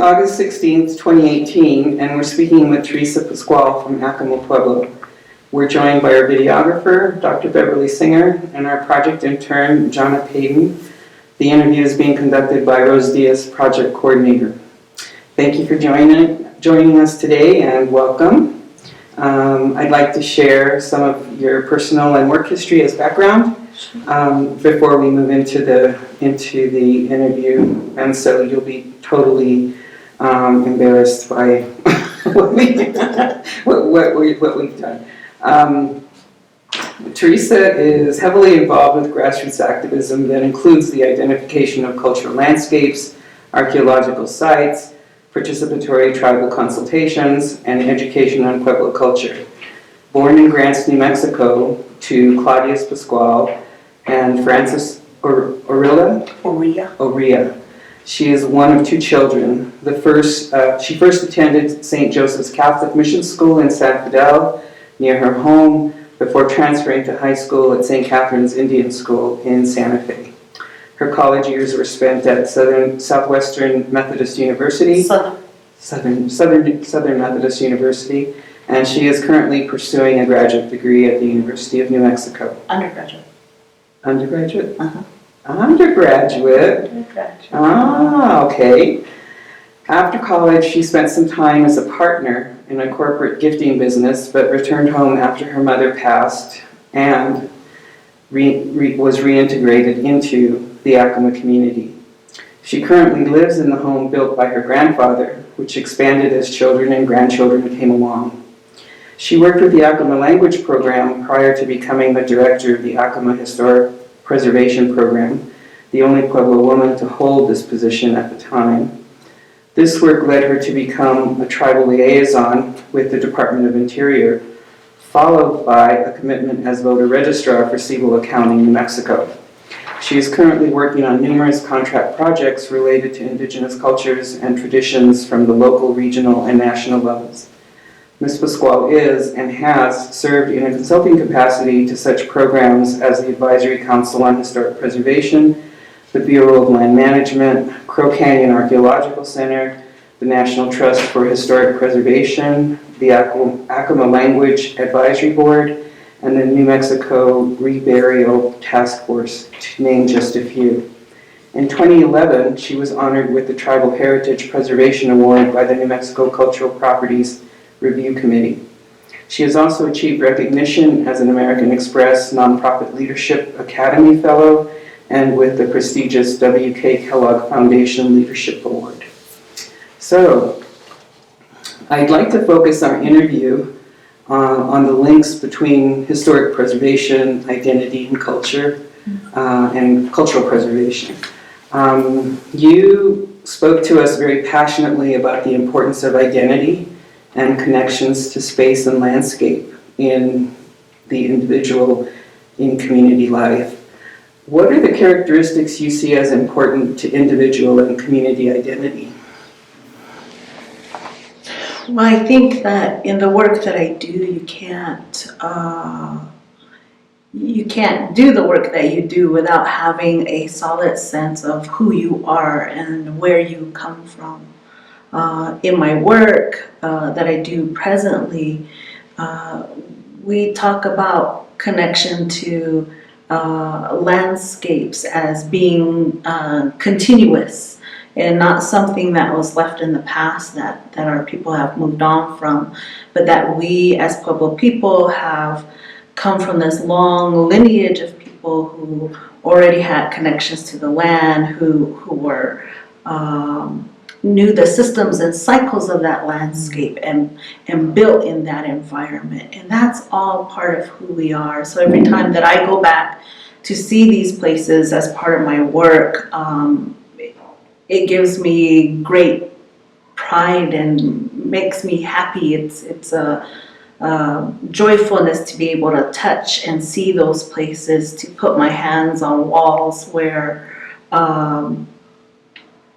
August 16th, 2018, and we're speaking with Theresa Pasqual from Pueblo. We're joined by our videographer, Dr. Beverly Singer, and our project intern, Jonna Payton. The interview is being conducted by Rose Diaz, project coordinator. Thank you for joining us today, and welcome. I'd like to share some of your personal and work history as background before we move into the interview, and so you'll be totally embarrassed by what we've done. Theresa is heavily involved with grassroots activism that includes the identification of cultural landscapes, archaeological sites, participatory tribal consultations, and education on Pueblo culture. Born in Grants, New Mexico, to Claudius Pasqual and Francis Oria. She is one of two children. She first attended St. Joseph's Catholic Mission School in San Fidel, near her home, before transferring to high school at St. Catherine's Indian School in Santa Fe. Her college years were spent at Southwestern Methodist University, Southern Methodist University, and she is currently pursuing a graduate degree at the University of New Mexico. Undergraduate? Uh-huh. Undergraduate. Ah, okay. After college, she spent some time as a partner in a corporate gifting business, but returned home after her mother passed and was reintegrated into the Acoma community. She currently lives in the home built by her grandfather, which expanded as children and grandchildren came along. She worked with the Acoma language program prior to becoming the director of the Acoma Historic Preservation Program, the only Pueblo woman to hold this position at the time. This work led her to become a tribal liaison with the Department of Interior, followed by a commitment as voter registrar for Civil Accounting, New Mexico. She is currently working on numerous contract projects related to indigenous cultures and traditions from the local, regional, and national levels. Ms. Pasqual is and has served in a consulting capacity to such programs as the Advisory Council on Historic Preservation, the Bureau of Land Management, Crow Canyon Archaeological Center, the National Trust for Historic Preservation, the Acoma Language Advisory Board, and the New Mexico Reburial Task Force, to name just a few. In 2011, she was honored with the Tribal Heritage Preservation Award by the New Mexico Cultural Properties Review Committee. She has also achieved recognition as an American Express Nonprofit Leadership Academy Fellow and with the prestigious W.K. Kellogg Foundation Leadership Award. So, I'd like to focus our interview on the links between historic preservation, identity, and culture, and cultural preservation. You spoke to us very passionately about the importance of identity and connections to space and landscape in the individual, in community life. What are the characteristics you see as important to individual and community identity? Well, I think that in the work that I do, you can't do the work that you do without having a solid sense of who you are and where you come from. In my work that I do presently, we talk about connection to landscapes as being continuous and not something that was left in the past that our people have moved on from, but that we as Pueblo people have come from this long lineage of people who already had connections to the land, who were knew the systems and cycles of that landscape and built in that environment. And that's all part of who we are. So every time that I go back to see these places as part of my work, it gives me great pride and makes me happy. It's a joyfulness to be able to touch and see those places, to put my hands on walls where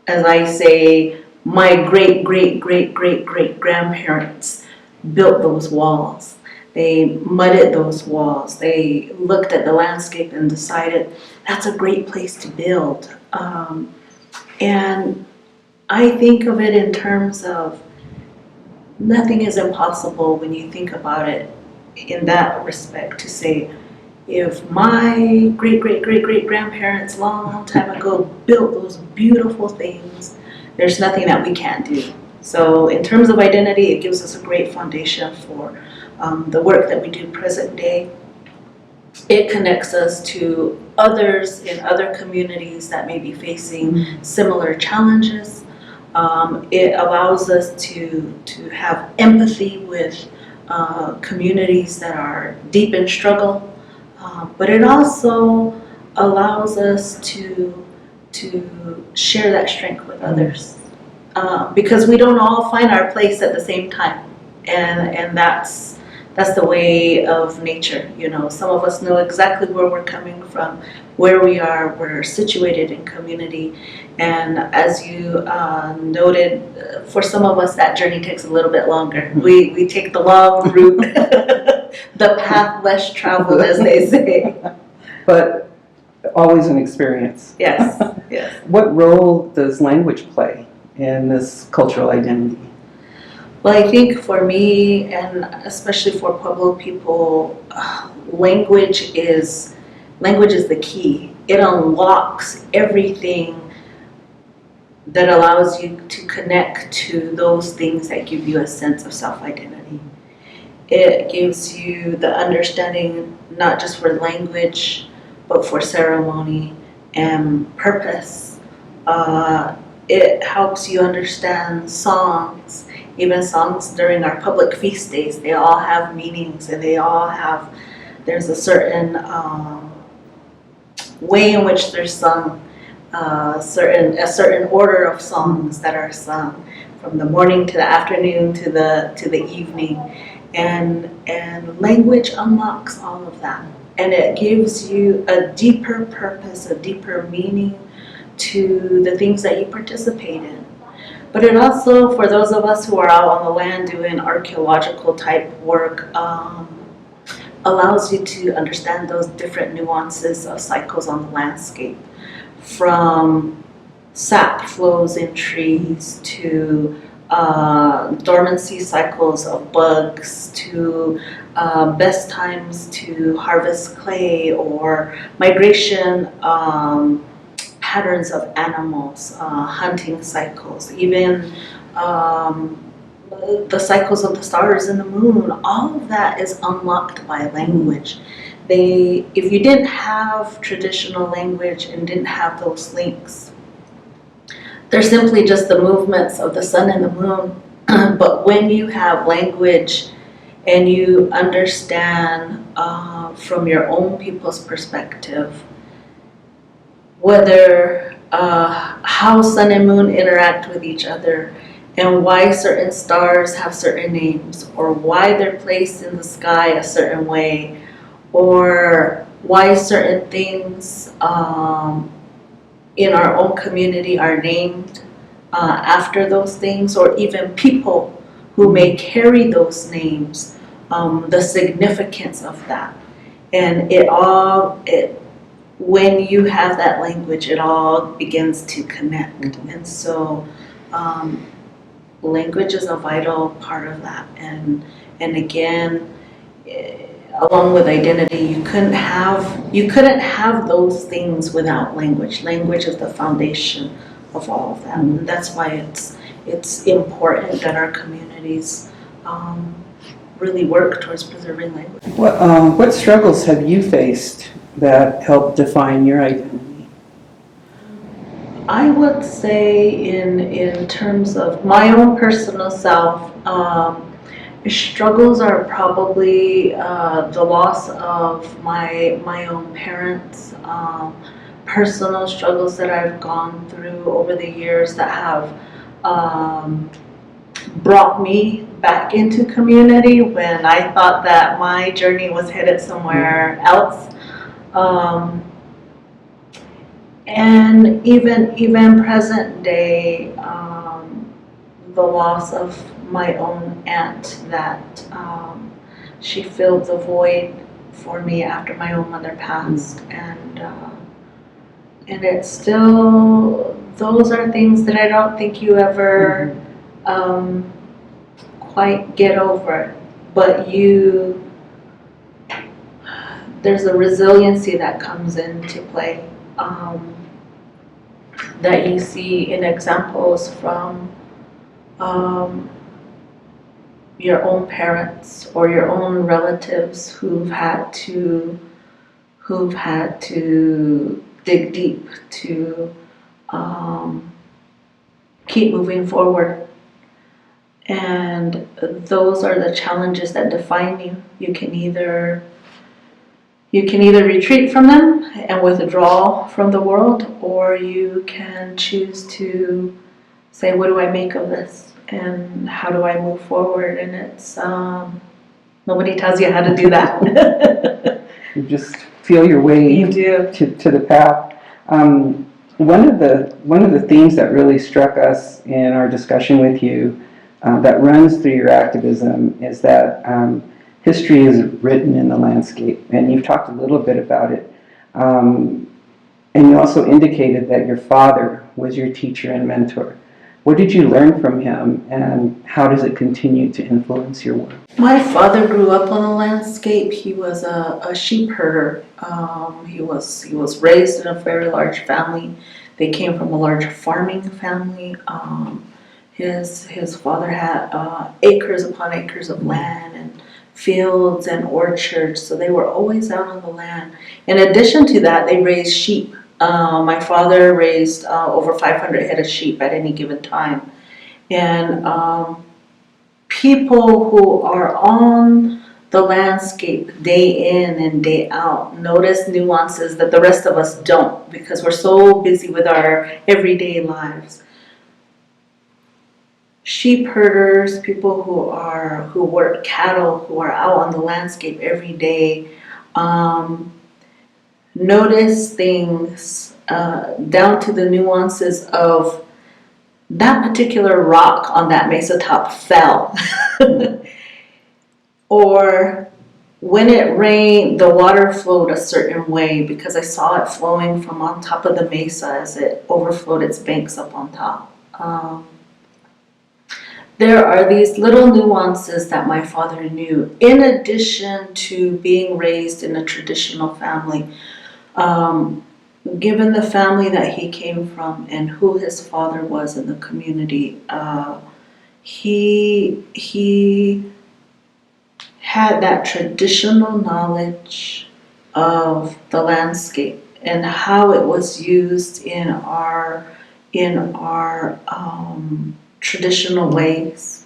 as I say, my great-great-great-great-great-grandparents built those walls. They mudded those walls. They looked at the landscape and decided that's a great place to build. And I think of it in terms of nothing is impossible when you think about it in that respect, to say, if my great-great-great-great-grandparents long time ago built those beautiful things, there's nothing that we can't do. So in terms of identity, it gives us a great foundation for the work that we do present day. It connects us to others in other communities that may be facing similar challenges. It allows us to have empathy with communities that are deep in struggle, but it also allows us to share that strength with others, because we don't all find our place at the same time, and that's the way of nature. You know, some of us know exactly where we're coming from, where we are, we're situated in community. And as you noted, for some of us that journey takes a little bit longer. We take the long route, the path less traveled, as they say. But always an experience. Yes, yes. What role does language play in this cultural identity? Well, I think for me, and especially for Pueblo people, language is the key. It unlocks everything that allows you to connect to those things that give you a sense of self-identity. It gives you the understanding not just for language, but for ceremony and purpose. It helps you understand songs. Even songs during our public feast days, they all have meanings, and there's a certain way in which they're sung, a certain order of songs that are sung, from the morning to the afternoon to the evening, and language unlocks all of that, and it gives you a deeper purpose, a deeper meaning to the things that you participate in. But it also, for those of us who are out on the land doing archaeological type work, allows you to understand those different nuances of cycles on the landscape, from sap flows in trees to dormancy cycles of bugs to best times to harvest clay, or migration patterns of animals, hunting cycles, even the cycles of the stars and the moon. All of that is unlocked by language. If you didn't have traditional language and didn't have those links, they're simply just the movements of the sun and the moon. But when you have language and you understand from your own people's perspective, whether how sun and moon interact with each other, and why certain stars have certain names, or why they're placed in the sky a certain way, or why certain things in our own community are named after those things, or even people who may carry those names, the significance of that. And when you have that language, it all begins to connect. And so language is a vital part of that. And again, along with identity, you couldn't have those things without language. Language is the foundation of all of that. And that's why it's important that our communities really work towards preserving language. What struggles have you faced that help define your identity? I would say in terms of my own personal self, struggles are probably the loss of my own parents, personal struggles that I've gone through over the years that have brought me back into community when I thought that my journey was headed somewhere else. And even present day, the loss of my own aunt, that she filled the void for me after my own mother passed, and it's still those are things that I don't think you ever quite get over. But there's a resiliency that comes into play that you see in examples from your own parents or your own relatives who've had to dig deep to keep moving forward. And those are the challenges that define you. You can either retreat from them and withdraw from the world, or you can choose to say, what do I make of this? And how do I move forward? And it's, nobody tells you how to do that. You just feel your way You do. to the path. One of the themes that really struck us in our discussion with you that runs through your activism is that history is written in the landscape, and you've talked a little bit about it. And you also indicated that your father was your teacher and mentor. What did you learn from him, and how does it continue to influence your work? My father grew up on the landscape. He was a sheep herder. He was raised in a very large family. They came from a large farming family. His father had acres upon acres of land and fields and orchards, so they were always out on the land. In addition to that, they raised sheep. My father raised over 500 head of sheep at any given time. And people who are on the landscape day in and day out notice nuances that the rest of us don't, because we're so busy with our everyday lives. Sheep herders, people who work cattle, who are out on the landscape every day, notice things down to the nuances of that particular rock on that mesa top fell. Or when it rained, the water flowed a certain way because I saw it flowing from on top of the mesa as it overflowed its banks up on top. There are these little nuances that my father knew, in addition to being raised in a traditional family. Given the family that he came from and who his father was in the community, he had that traditional knowledge of the landscape and how it was used in our traditional ways.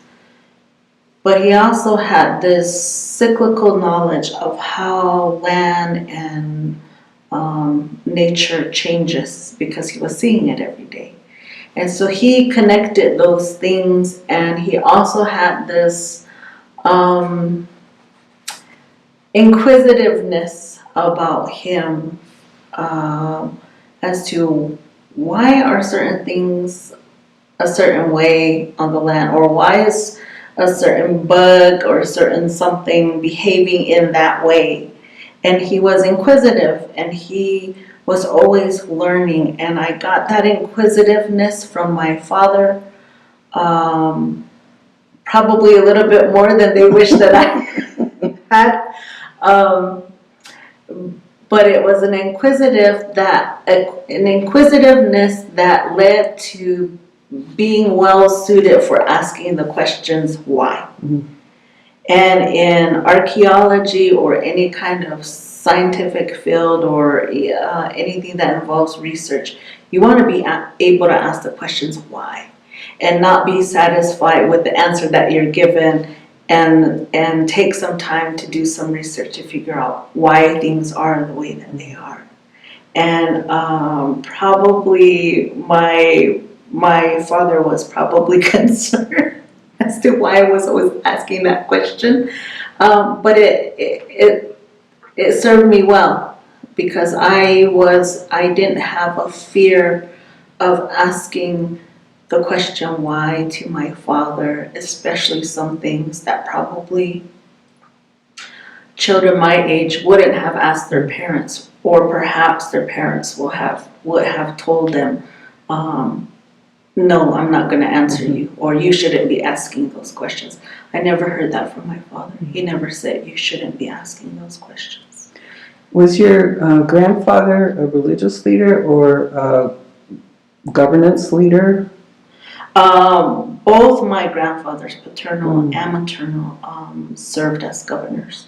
But he also had this cyclical knowledge of how land and nature changes, because he was seeing it every day. And so he connected those things, and he also had this inquisitiveness about him as to why are certain things a certain way on the land, or why is a certain bug or a certain something behaving in that way. And he was inquisitive, and he was always learning, and I got that inquisitiveness from my father, probably a little bit more than they wish that I had. But it was an inquisitiveness that led to being well suited for asking the questions why. Mm-hmm. And in archaeology or any kind of scientific field or anything that involves research, you want to be able to ask the questions why, and not be satisfied with the answer that you're given, and take some time to do some research to figure out why things are the way that they are. And probably my father was probably concerned as to why I was always asking that question, but it served me well, because I didn't have a fear of asking the question why to my father, especially some things that probably children my age wouldn't have asked their parents, or perhaps their parents would have told them no, I'm not going to answer you, or you shouldn't be asking those questions. I never heard that from my father. He never said you shouldn't be asking those questions. Was your grandfather a religious leader or a governance leader? Both my grandfathers, paternal and maternal, served as governors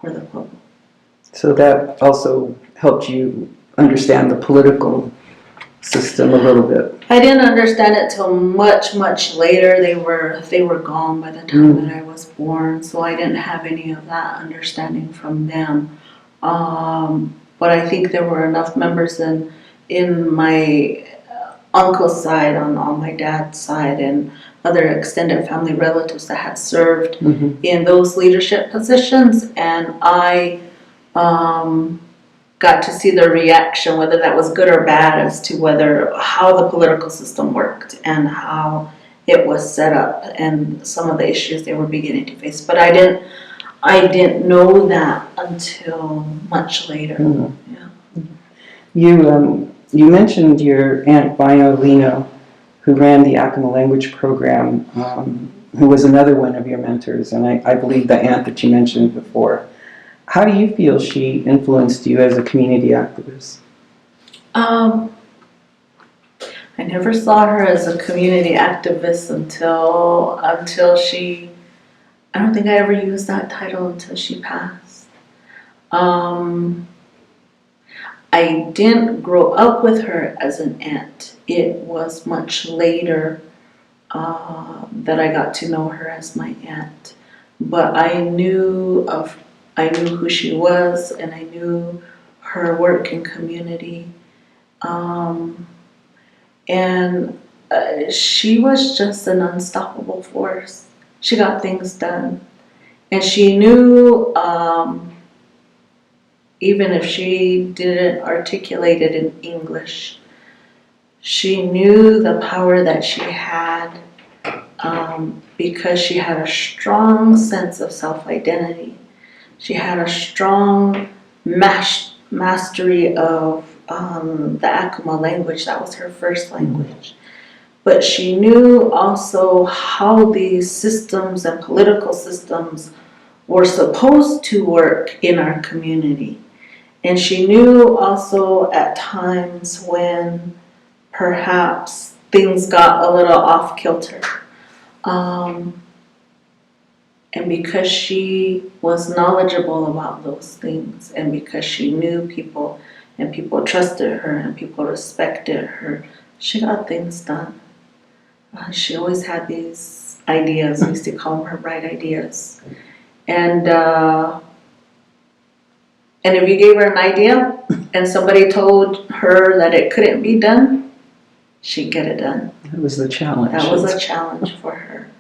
for the Pueblo. So that also helped you understand the political system a little bit. I didn't understand it till much, much later. They were gone by the time that I was born, so I didn't have any of that understanding from them. But I think there were enough members in my uncle's side, on my dad's side, and other extended family relatives that had served in those leadership positions, and I got to see their reaction, whether that was good or bad, as to how the political system worked and how it was set up and some of the issues they were beginning to face. But I didn't know that until much later. Yeah. You mentioned your Aunt Bino Lino, who ran the Acoma language program, who was another one of your mentors, and I believe the aunt that you mentioned before. How do you feel she influenced you as a community activist? I never saw her as a community activist until she, I don't think I ever used that title until she passed. I didn't grow up with her as an aunt. It was much later that I got to know her as my aunt. But I knew who she was, and I knew her work in community. She was just an unstoppable force. She got things done. And she knew, even if she didn't articulate it in English, she knew the power that she had, because she had a strong sense of self-identity. She had a strong mastery of the Acoma language. That was her first language. But she knew also how these systems and political systems were supposed to work in our community. And she knew also at times when perhaps things got a little off kilter. And because she was knowledgeable about those things, and because she knew people, and people trusted her, and people respected her, she got things done. She always had these ideas. We used to call them her bright ideas. And if you gave her an idea and somebody told her that it couldn't be done, she'd get it done. That was the challenge. That was a challenge for her.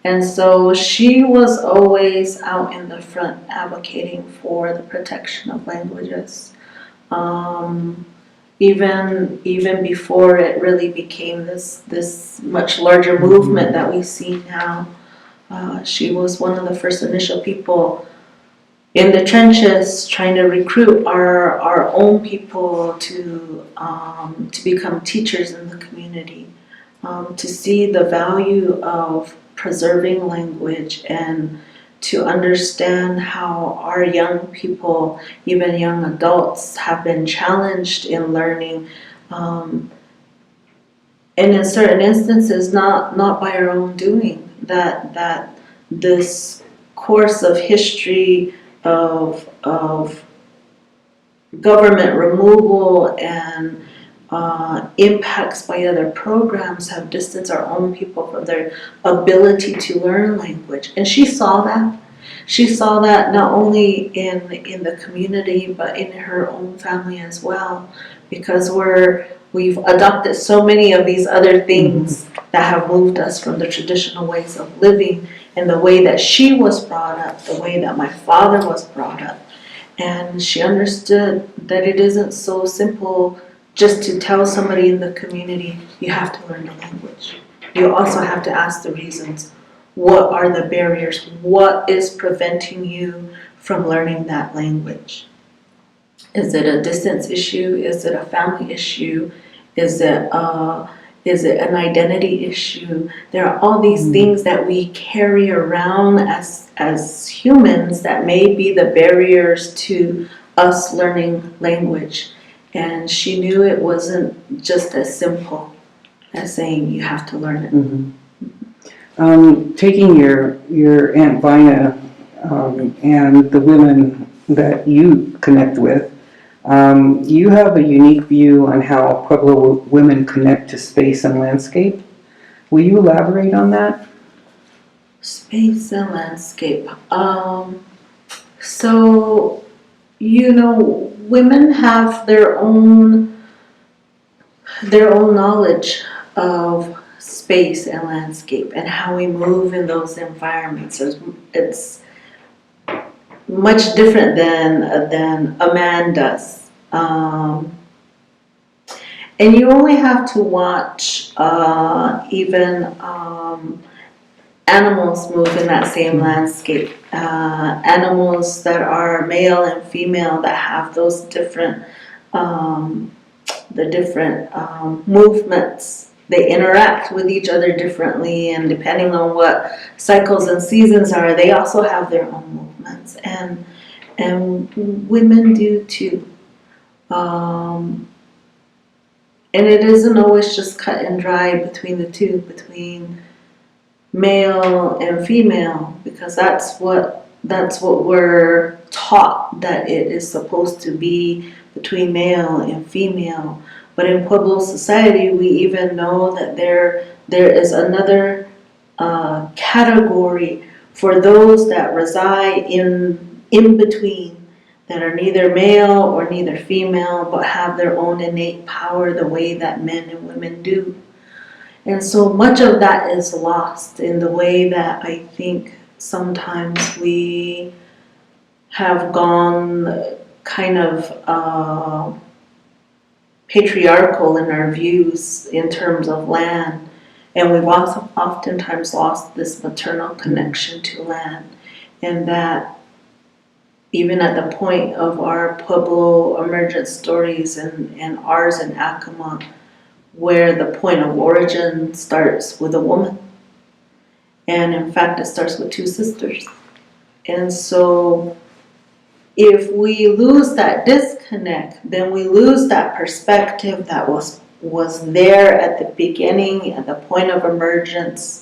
And so she was always out in the front advocating for the protection of languages. Even before it really became this much larger movement that we see now, she was one of the first initial people in the trenches trying to recruit our own people to become teachers in the community, to see the value of preserving language and to understand how our young people, even young adults, have been challenged in learning, and in certain instances not by our own doing, that this course of history of government removal and impacts by other programs have distanced our own people from their ability to learn language. And she saw that. She saw that not only in the community, but in her own family as well, because we've adopted so many of these other things that have moved us from the traditional ways of living, and the way that she was brought up, the way that my father was brought up. And she understood that it isn't so simple just to tell somebody in the community, you have to learn the language. You also have to ask the reasons. What are the barriers? What is preventing you from learning that language? Is it a distance issue? Is it a family issue? Is it an identity issue? There are all these things that we carry around as humans that may be the barriers to us learning language. And she knew it wasn't just as simple as saying you have to learn it. Taking your Aunt Vina and the women that you connect with, you have a unique view on how Pueblo women connect to space and landscape. Will you elaborate on that? Space and landscape. So, you know, women have their own knowledge of space and landscape and how we move in those environments. It's much different than a man does. And you only have to watch even animals move in that same landscape. Animals that are male and female that have those different movements. They interact with each other differently, and depending on what cycles and seasons are, they also have their own movements. And women do too. And it isn't always just cut and dry between the two, between male and female, because that's what we're taught, that it is supposed to be between male and female. But in Pueblo society, we even know that there is another category for those that reside in between, that are neither male or neither female, but have their own innate power the way that men and women do. And so much of that is lost in the way that I think sometimes we have gone kind of patriarchal in our views in terms of land. And we've also oftentimes lost this maternal connection to land. And that even at the point of our Pueblo emergent stories and ours in Acoma, where the point of origin starts with a woman. And in fact, it starts with two sisters. And so if we lose that disconnect, then we lose that perspective that was there at the beginning, at the point of emergence,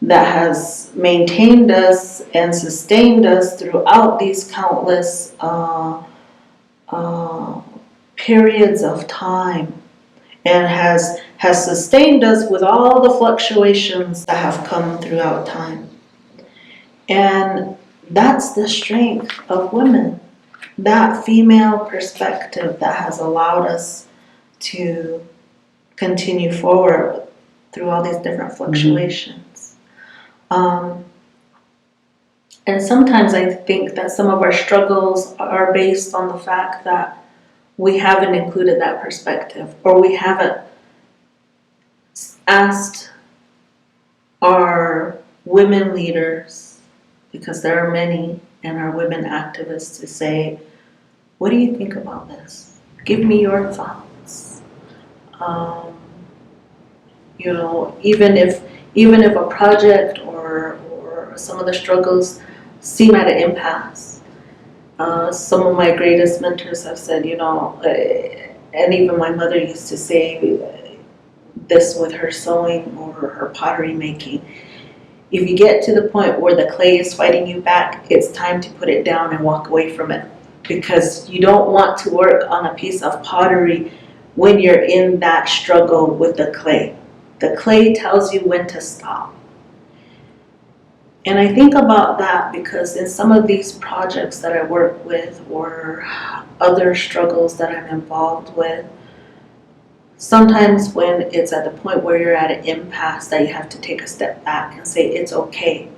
that has maintained us and sustained us throughout these countless periods of time, and has sustained us with all the fluctuations that have come throughout time. And that's the strength of women, that female perspective that has allowed us to continue forward through all these different fluctuations. And sometimes I think that some of our struggles are based on the fact that we haven't included that perspective, or we haven't asked our women leaders, because there are many, and our women activists, to say, what do you think about this? Give me your thoughts. You know, even if a project or some of the struggles seem at an impasse, some of my greatest mentors have said, you know, and even my mother used to say this with her sewing or her pottery making. If you get to the point where the clay is fighting you back, it's time to put it down and walk away from it, because you don't want to work on a piece of pottery when you're in that struggle with the clay. The clay tells you when to stop. And I think about that because in some of these projects that I work with, or other struggles that I'm involved with, sometimes when it's at the point where you're at an impasse, that you have to take a step back and say, it's okay.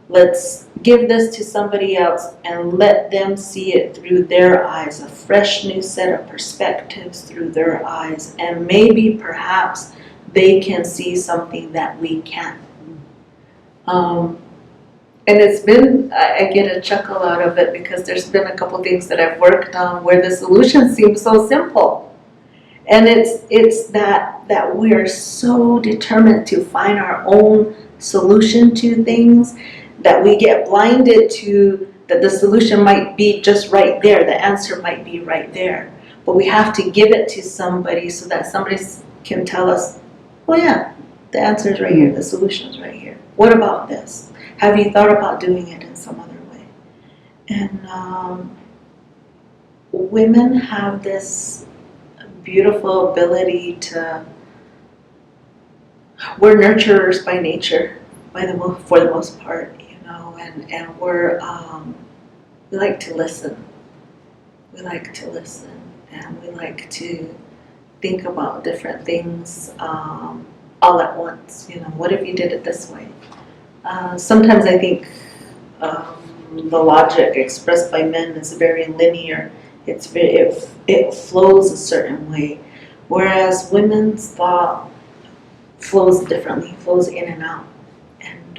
Let's give this to somebody else and let them see it through their eyes, a fresh new set of perspectives through their eyes. And maybe perhaps they can see something that we can't. And it's been, I get a chuckle out of it, because there's been a couple things that I've worked on where the solution seems so simple. And it's that we're so determined to find our own solution to things that we get blinded to that the solution might be just right there, the answer might be right there. But we have to give it to somebody so that somebody can tell us, oh yeah, the answer is right here, the solution is right here. What about this? Have you thought about doing it in some other way? And women have this beautiful ability to, we're nurturers by nature, for the most part, and we're, we like to listen. We like to listen, and we like to think about different things all at once. What if you did it this way? Sometimes I think the logic expressed by men is very linear. It flows a certain way, whereas women's thought flows differently, flows in and out, and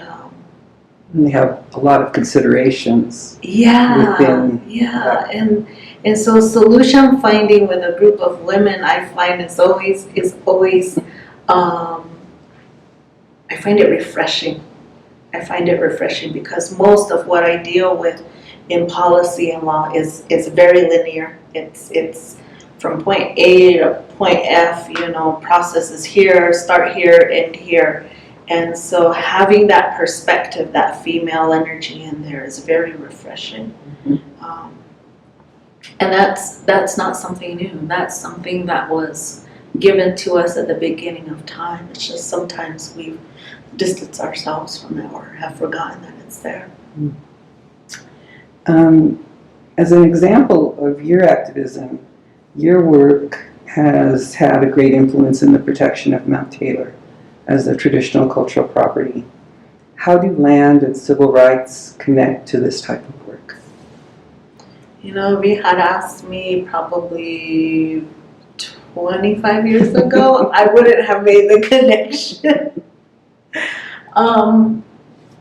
And they have a lot of considerations. yeah, within yeah, and so solution finding with a group of women, I find is always I find it refreshing. I find it refreshing because most of what I deal with in policy and law is very linear. It's from point A to point F, processes here, start here, end here. And so having that perspective, that female energy in there is very refreshing. And that's not something new. That's something that was given to us at the beginning of time. It's just sometimes we've distanced ourselves from it or have forgotten that it's there. As an example of your activism, your work has had a great influence in the protection of Mount Taylor as a traditional cultural property. How do land and civil rights connect to this type of work? If you had asked me probably 25 years ago, I wouldn't have made the connection.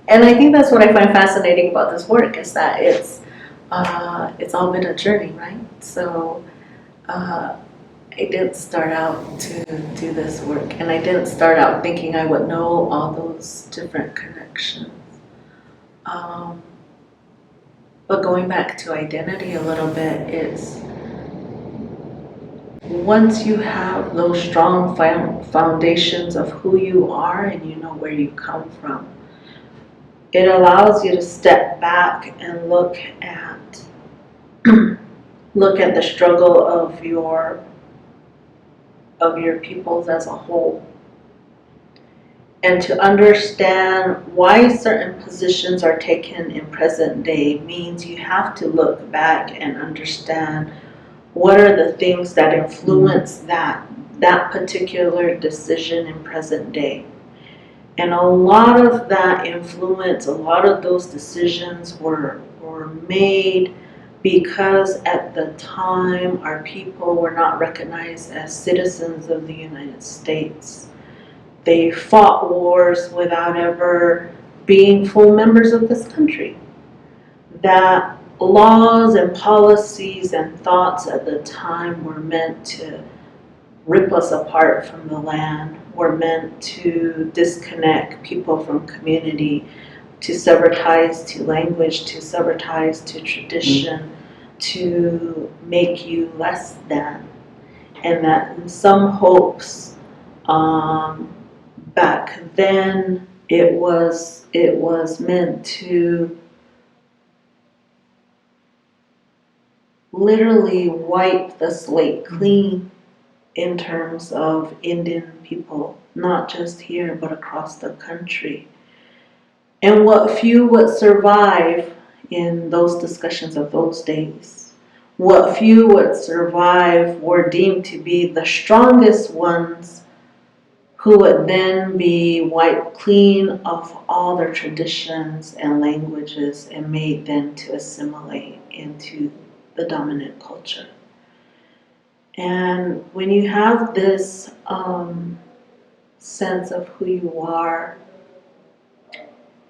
And I think that's what I find fascinating about this work is that it's all been a journey, right? So I didn't start out to do this work, and I didn't start out thinking I would know all those different connections. But going back to identity a little bit, it's once you have those strong foundations of who you are and you know where you come from, it allows you to step back and look at the struggle of your peoples as a whole, and to understand why certain positions are taken in present day means you have to look back and understand what are the things that influence that particular decision in present day. And a lot of that influence, a lot of those decisions were made because at the time our people were not recognized as citizens of the United States. They fought wars without ever being full members of this country. That laws and policies and thoughts at the time were meant to rip us apart from the land, were meant to disconnect people from community, to sever ties to language, to sever ties to tradition, to make you less than. And that in some hopes, back then it was meant to literally wipe the slate clean in terms of Indian people, not just here but across the country. And what few would survive in those discussions of those days, what few would survive were deemed to be the strongest ones, who would then be wiped clean of all their traditions and languages and made then to assimilate into the dominant culture. And when you have this sense of who you are,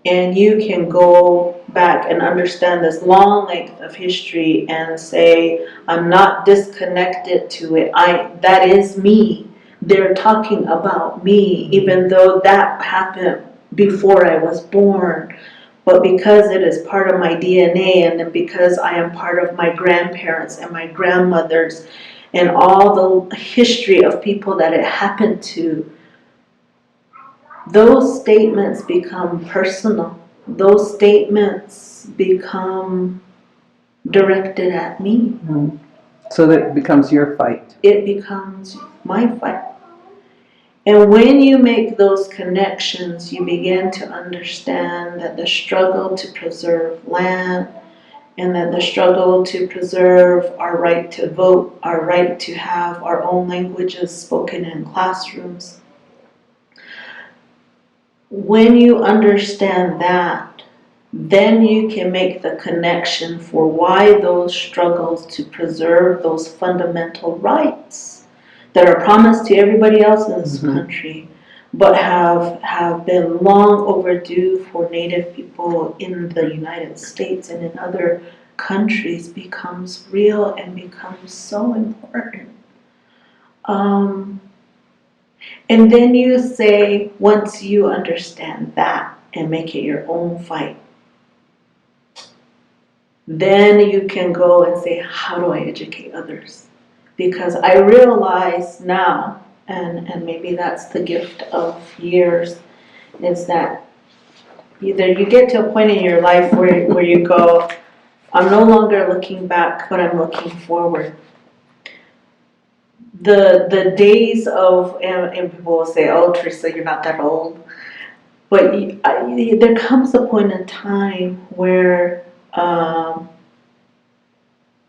and you can go back and understand this long length of history and say, I'm not disconnected to it. That is me. They're talking about me, even though that happened before I was born. But because it is part of my DNA, and then because I am part of my grandparents and my grandmothers and all the history of people that it happened to, those statements become personal. Those statements become directed at me. So that it becomes your fight. It becomes my fight. And when you make those connections, you begin to understand that the struggle to preserve land, and that the struggle to preserve our right to vote, our right to have our own languages spoken in classrooms. When you understand that, then you can make the connection for why those struggles to preserve those fundamental rights that are promised to everybody else in this country, but have been long overdue for Native people in the United States and in other countries, becomes real and becomes so important. And then you say, once you understand that and make it your own fight, then you can go and say, how do I educate others? Because I realize now, and maybe that's the gift of years, is that either you get to a point in your life where you go, I'm no longer looking back, but I'm looking forward. The days of, and people will say, oh, Theresa, you're not that old. But there comes a point in time where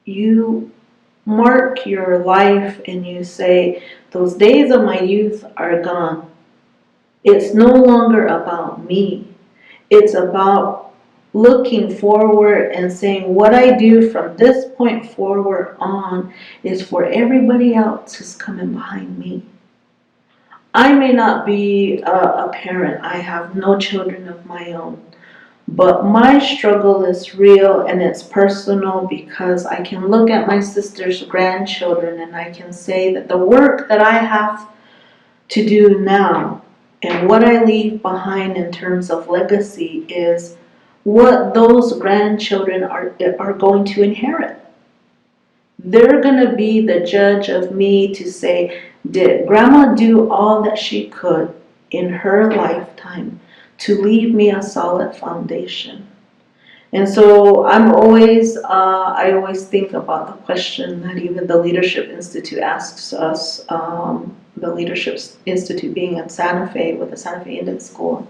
you mark your life and you say, those days of my youth are gone. It's no longer about me. It's about looking forward and saying, what I do from this point forward on is for everybody else who's coming behind me. I may not be a parent. I have no children of my own. But my struggle is real and it's personal, because I can look at my sister's grandchildren and I can say that the work that I have to do now and what I leave behind in terms of legacy is what those grandchildren are going to inherit. They're going to be the judge of me to say, did Grandma do all that she could in her lifetime to leave me a solid foundation? And so I always think about the question that even the Leadership Institute asks us, the Leadership Institute being at Santa Fe with the Santa Fe Indian School,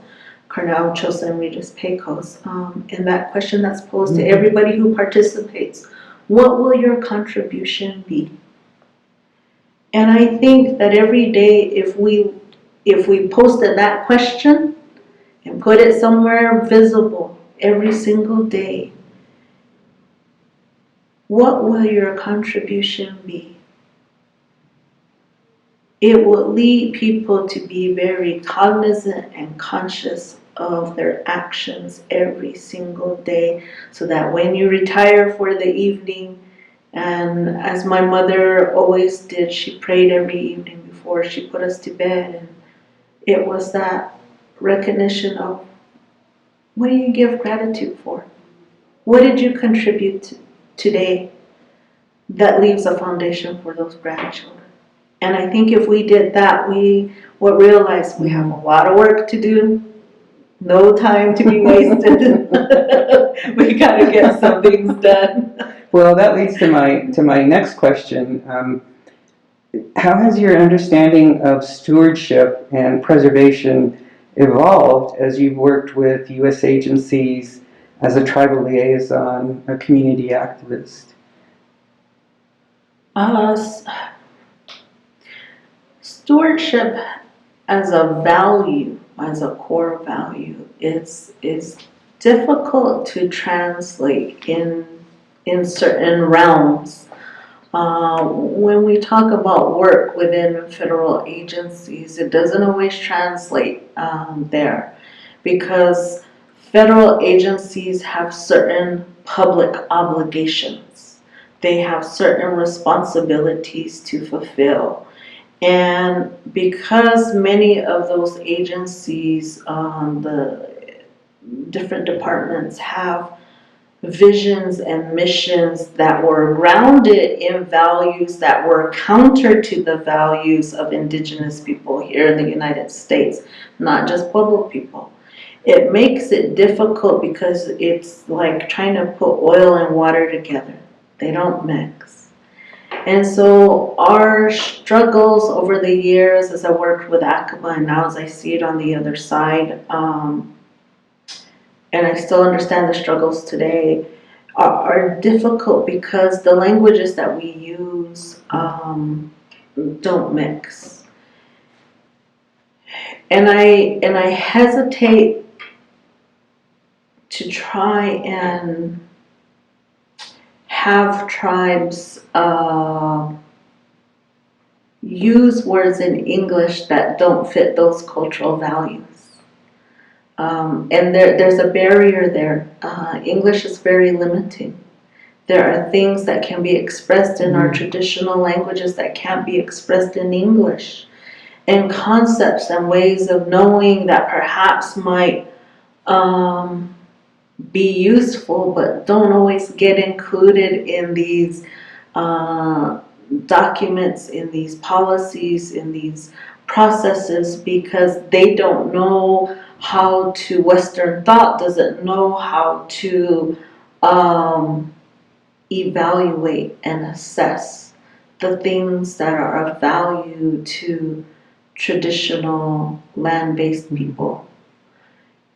Cornell, Chosin, and Regis Pecos, and that question that's posed to everybody who participates, what will your contribution be? And I think that every day, if we posted that question and put it somewhere visible every single day, what will your contribution be? It will lead people to be very cognizant and conscious of their actions every single day, so that when you retire for the evening, and as my mother always did, she prayed every evening before she put us to bed, and it was that recognition of, what do you give gratitude for? What did you contribute today that leaves a foundation for those grandchildren? And I think if we did that, we would realize we have a lot of work to do, no time to be wasted. We gotta get some things done. Well, that leads to my next question. How has your understanding of stewardship and preservation evolved as you've worked with U.S. agencies as a tribal liaison, a community activist? Stewardship as a value, as a core value, is difficult to translate in certain realms. When we talk about work within federal agencies, it doesn't always translate there, because federal agencies have certain public obligations. They have certain responsibilities to fulfill. And because many of those agencies, the different departments have visions and missions that were grounded in values that were counter to the values of indigenous people here in the United States, not just Pueblo people. It makes it difficult because it's like trying to put oil and water together. They don't mix. And so our struggles over the years as I worked with Aqaba and now as I see it on the other side, and I still understand the struggles today, are difficult because the languages that we use don't mix. And I hesitate to try and have tribes use words in English that don't fit those cultural values. And there's a barrier there. English is very limiting. There are things that can be expressed in our traditional languages that can't be expressed in English. And concepts and ways of knowing that perhaps might be useful but don't always get included in these documents, in these policies, in these processes because they don't know how to, Western thought doesn't know how to evaluate and assess the things that are of value to traditional land-based people.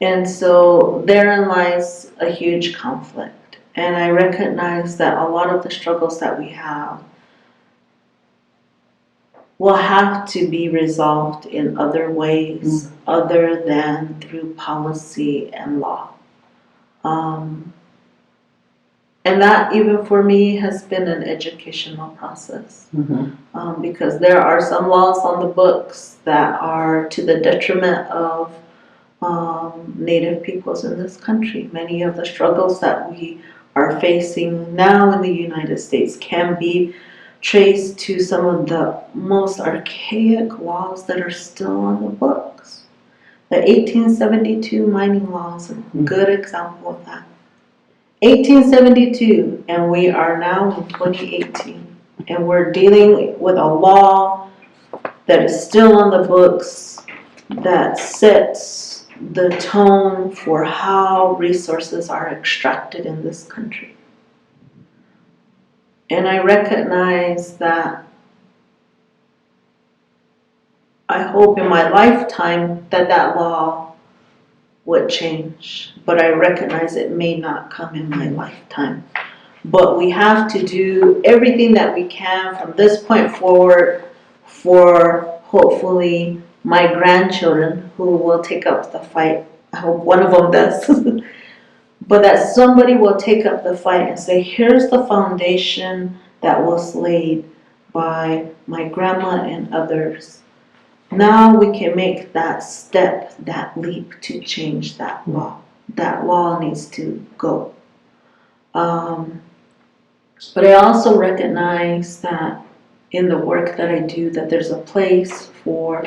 And so therein lies a huge conflict. And I recognize that a lot of the struggles that we have will have to be resolved in other ways other than through policy and law. And that, even for me, has been an educational process. Because there are some laws on the books that are to the detriment of Native peoples in this country. Many of the struggles that we are facing now in the United States can be traced to some of the most archaic laws that are still on the books. The 1872 mining law is a good example of that. 1872, and we are now in 2018, and we're dealing with a law that is still on the books that sets the tone for how resources are extracted in this country. And I recognize that I hope in my lifetime that law would change, but I recognize it may not come in my lifetime. But we have to do everything that we can from this point forward for hopefully my grandchildren who will take up the fight. I hope one of them does. But that somebody will take up the fight and say, here's the foundation that was laid by my grandma and others. Now we can make that step, that leap to change that law. That law needs to go. But I also recognize that in the work that I do, that there's a place for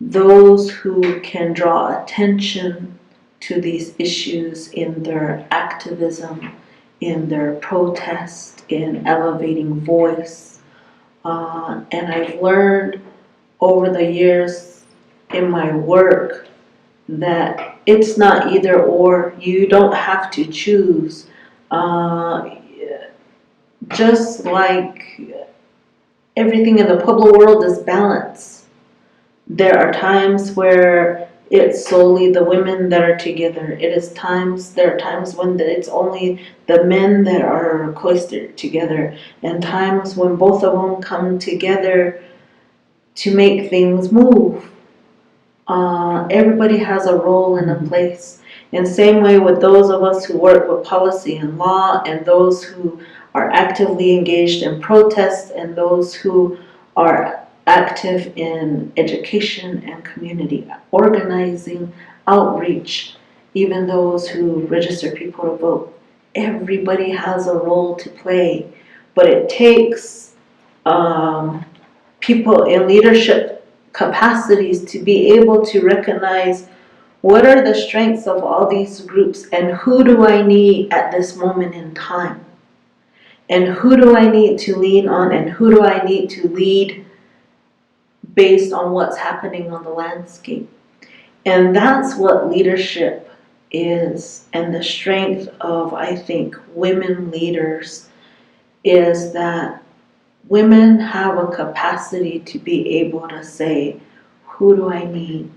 those who can draw attention to these issues in their activism, in their protest, in elevating voice. And I've learned over the years in my work that it's not either or. You don't have to choose. Just like everything in the Pueblo world is balance. There are times where it's solely the women that are together. There are times when it's only the men that are cloistered together, and times when both of them come together to make things move. Everybody has a role and a place. In the same way with those of us who work with policy and law, and those who are actively engaged in protest, and those who are active in education and community organizing, outreach, even those who register people to vote. Everybody has a role to play, but it takes people in leadership capacities to be able to recognize what are the strengths of all these groups and who do I need at this moment in time, and who do I need to lean on, and who do I need to lead based on what's happening on the landscape. And that's what leadership is, and the strength of, I think, women leaders is that women have a capacity to be able to say, who do I need?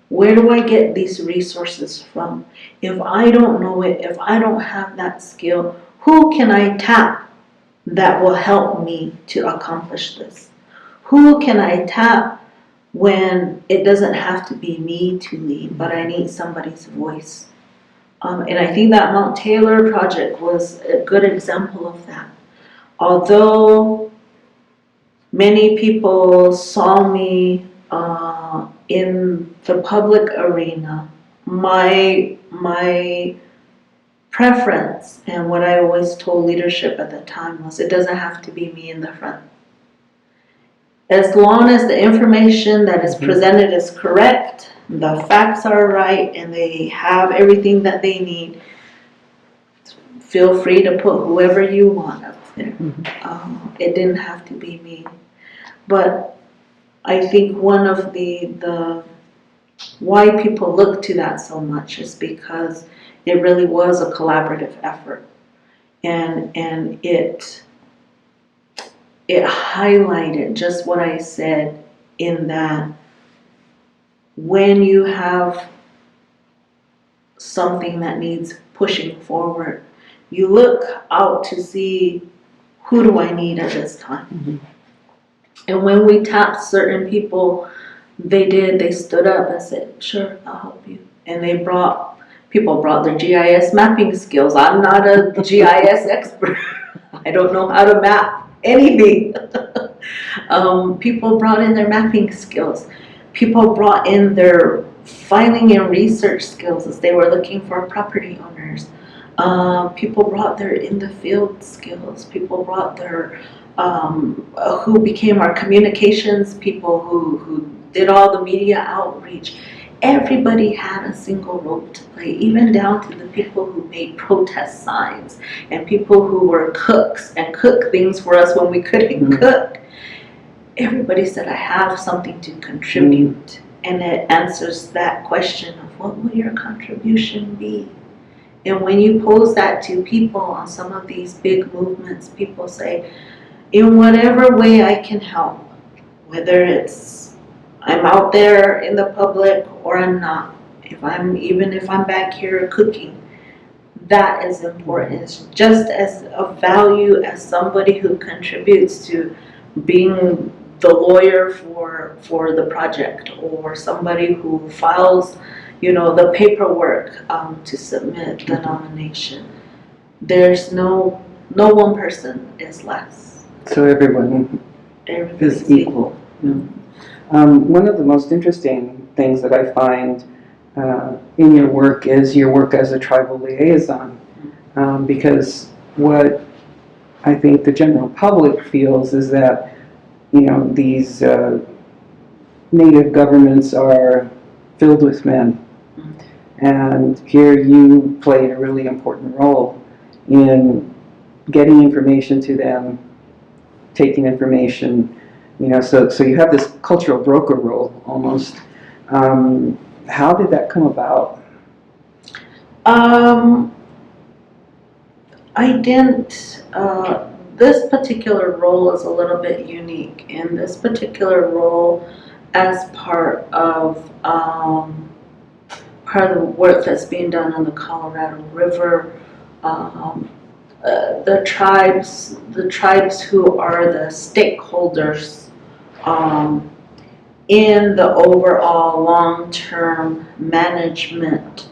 Where do I get these resources from? If I don't know it, if I don't have that skill, who can I tap that will help me to accomplish this? Who can I tap when it doesn't have to be me to lead, but I need somebody's voice? And I think that Mount Taylor project was a good example of that. Although many people saw me in the public arena, my preference and what I always told leadership at the time was, it doesn't have to be me in the front. As long as the information that is presented is correct, the facts are right, and they have everything that they need, feel free to put whoever you want up there. It didn't have to be me. But I think one of the why people look to that so much is because it really was a collaborative effort, and it highlighted just what I said, in that when you have something that needs pushing forward, you look out to see, who do I need at this time? And when we tapped certain people, they stood up and said, sure, I'll help you. And people brought their GIS mapping skills. I'm not a GIS expert. I don't know how to map anything. People brought in their mapping skills. People brought in their filing and research skills as they were looking for property owners. People brought their in the field skills. People brought their who became our communications people, who did all the media outreach. Everybody had a single role to play, even down to the people who made protest signs and people who were cooks and cooked things for us when we couldn't cook. Everybody said, I have something to contribute. And it answers that question of, what will your contribution be? And when you pose that to people on some of these big movements, people say, in whatever way I can help, whether it's I'm out there in the public or I'm not, even if I'm back here cooking, that is important. It's just as of value as somebody who contributes to being the lawyer for the project, or somebody who files, the paperwork to submit the nomination. There's no one person is less. So everyone is equal. One of the most interesting things that I find in your work is your work as a tribal liaison, because what I think the general public feels is that these native governments are filled with men, and here you played a really important role in getting information to them, taking information, so you have this cultural broker role almost. How did that come about? I didn't. This particular role is a little bit unique. In this particular role, as part of the work that's being done on the Colorado River, the tribes who are the stakeholders in the overall long-term management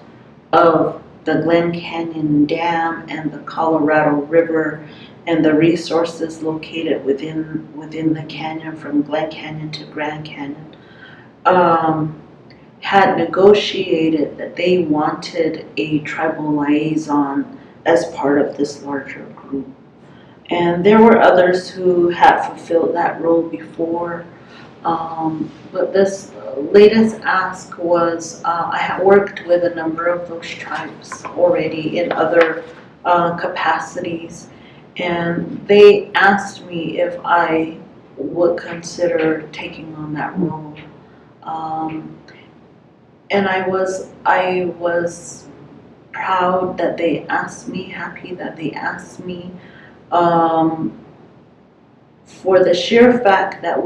of the Glen Canyon Dam and the Colorado River and the resources located within the canyon, from Glen Canyon to Grand Canyon. had negotiated that they wanted a tribal liaison as part of this larger group. And there were others who had fulfilled that role before. But this latest ask was, I had worked with a number of those tribes already in other capacities, and they asked me if I would consider taking on that role. And I was proud that they asked me, happy that they asked me, for the sheer fact that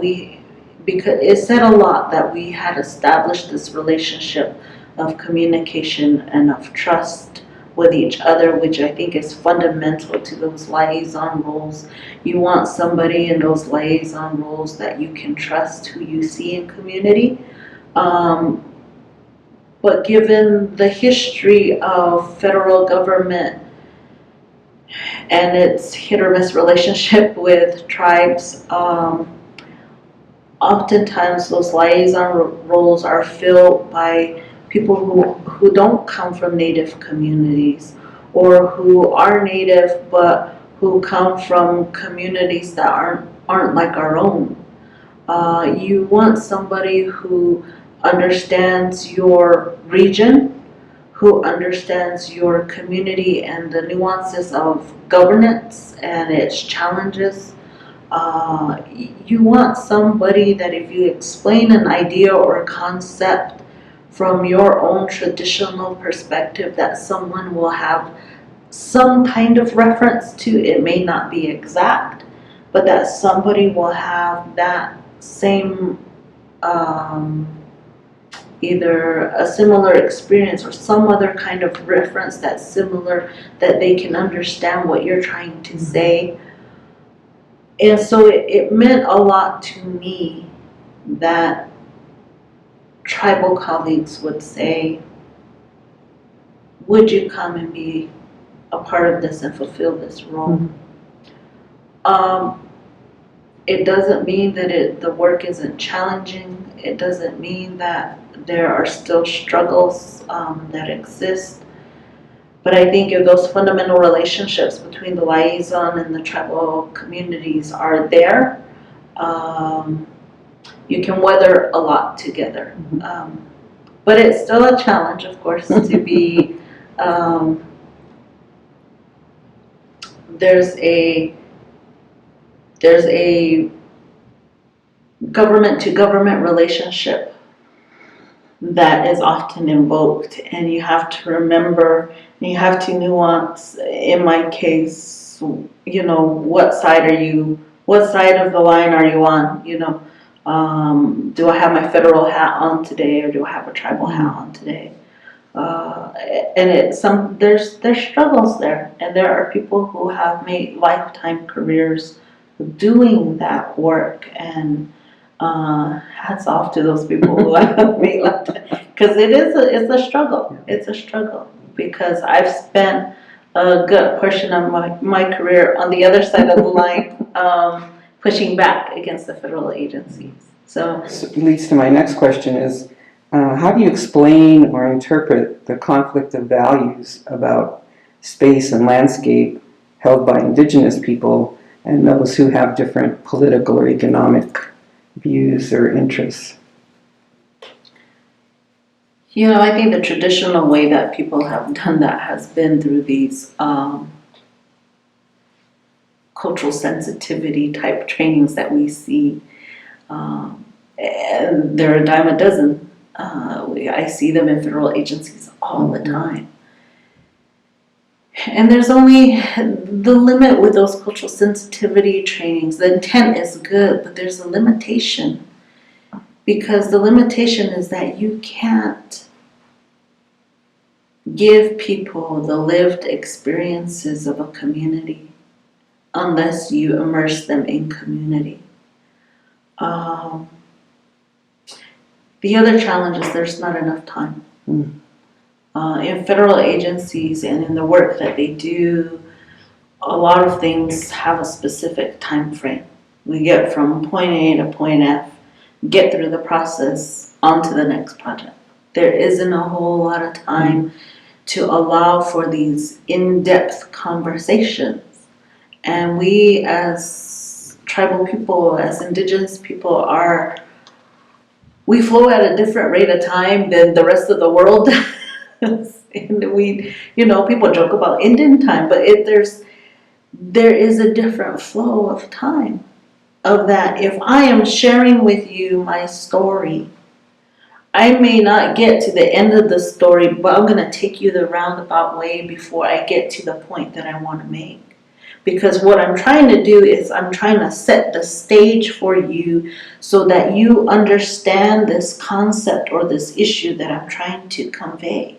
because it said a lot that we had established this relationship of communication and of trust with each other, which I think is fundamental to those liaison roles. You want somebody in those liaison roles that you can trust, who you see in community. But given the history of federal government and its hit or miss relationship with tribes, oftentimes those liaison roles are filled by people who don't come from Native communities, or who are Native but who come from communities that aren't like our own. You want somebody who understands your region, who understands your community and the nuances of governance and its challenges. You want somebody that if you explain an idea or concept from your own traditional perspective, that someone will have some kind of reference to. It may not be exact, but that somebody will have that same either a similar experience or some other kind of reference that's similar, that they can understand what you're trying to say. And so it meant a lot to me that tribal colleagues would say, would you come and be a part of this and fulfill this role? It doesn't mean that the work isn't challenging. It doesn't mean that there are still struggles that exist. But I think if those fundamental relationships between the liaison and the tribal communities are there, you can weather a lot together. But it's still a challenge, of course, to be, there's a government to government relationship that is often invoked, and you have to remember, and you have to nuance, in my case, what side of the line are you on? Do I have my federal hat on today, or do I have a tribal hat on today? And there's struggles there, and there are people who have made lifetime careers doing that work, and hats off to those people who have made lifetime, because it's a struggle. It's a struggle, because I've spent a good portion of my career on the other side of the line, pushing back against the federal agencies. So it leads to my next question is, how do you explain or interpret the conflict of values about space and landscape held by indigenous people and those who have different political or economic views or interests? I think the traditional way that people have done that has been through these cultural sensitivity type trainings that we see. And they're a dime a dozen. I see them in federal agencies all the time. And there's only the limit with those cultural sensitivity trainings. The intent is good, but there's a limitation. Because the limitation is that you can't give people the lived experiences of a community unless you immerse them in community. The other challenge is there's not enough time. In federal agencies and in the work that they do, a lot of things have a specific time frame. We get from point A to point F, get through the process, on to the next project. there isn't a whole lot of time to allow for these in-depth conversations. And we as tribal people, as indigenous people, we flow at a different rate of time than the rest of the world does. And we, people joke about Indian time, but there is a different flow of time. Of that, if I am sharing with you my story, I may not get to the end of the story, but I'm going to take you the roundabout way before I get to the point that I want to make. Because what I'm trying to do is I'm trying to set the stage for you so that you understand this concept or this issue that I'm trying to convey.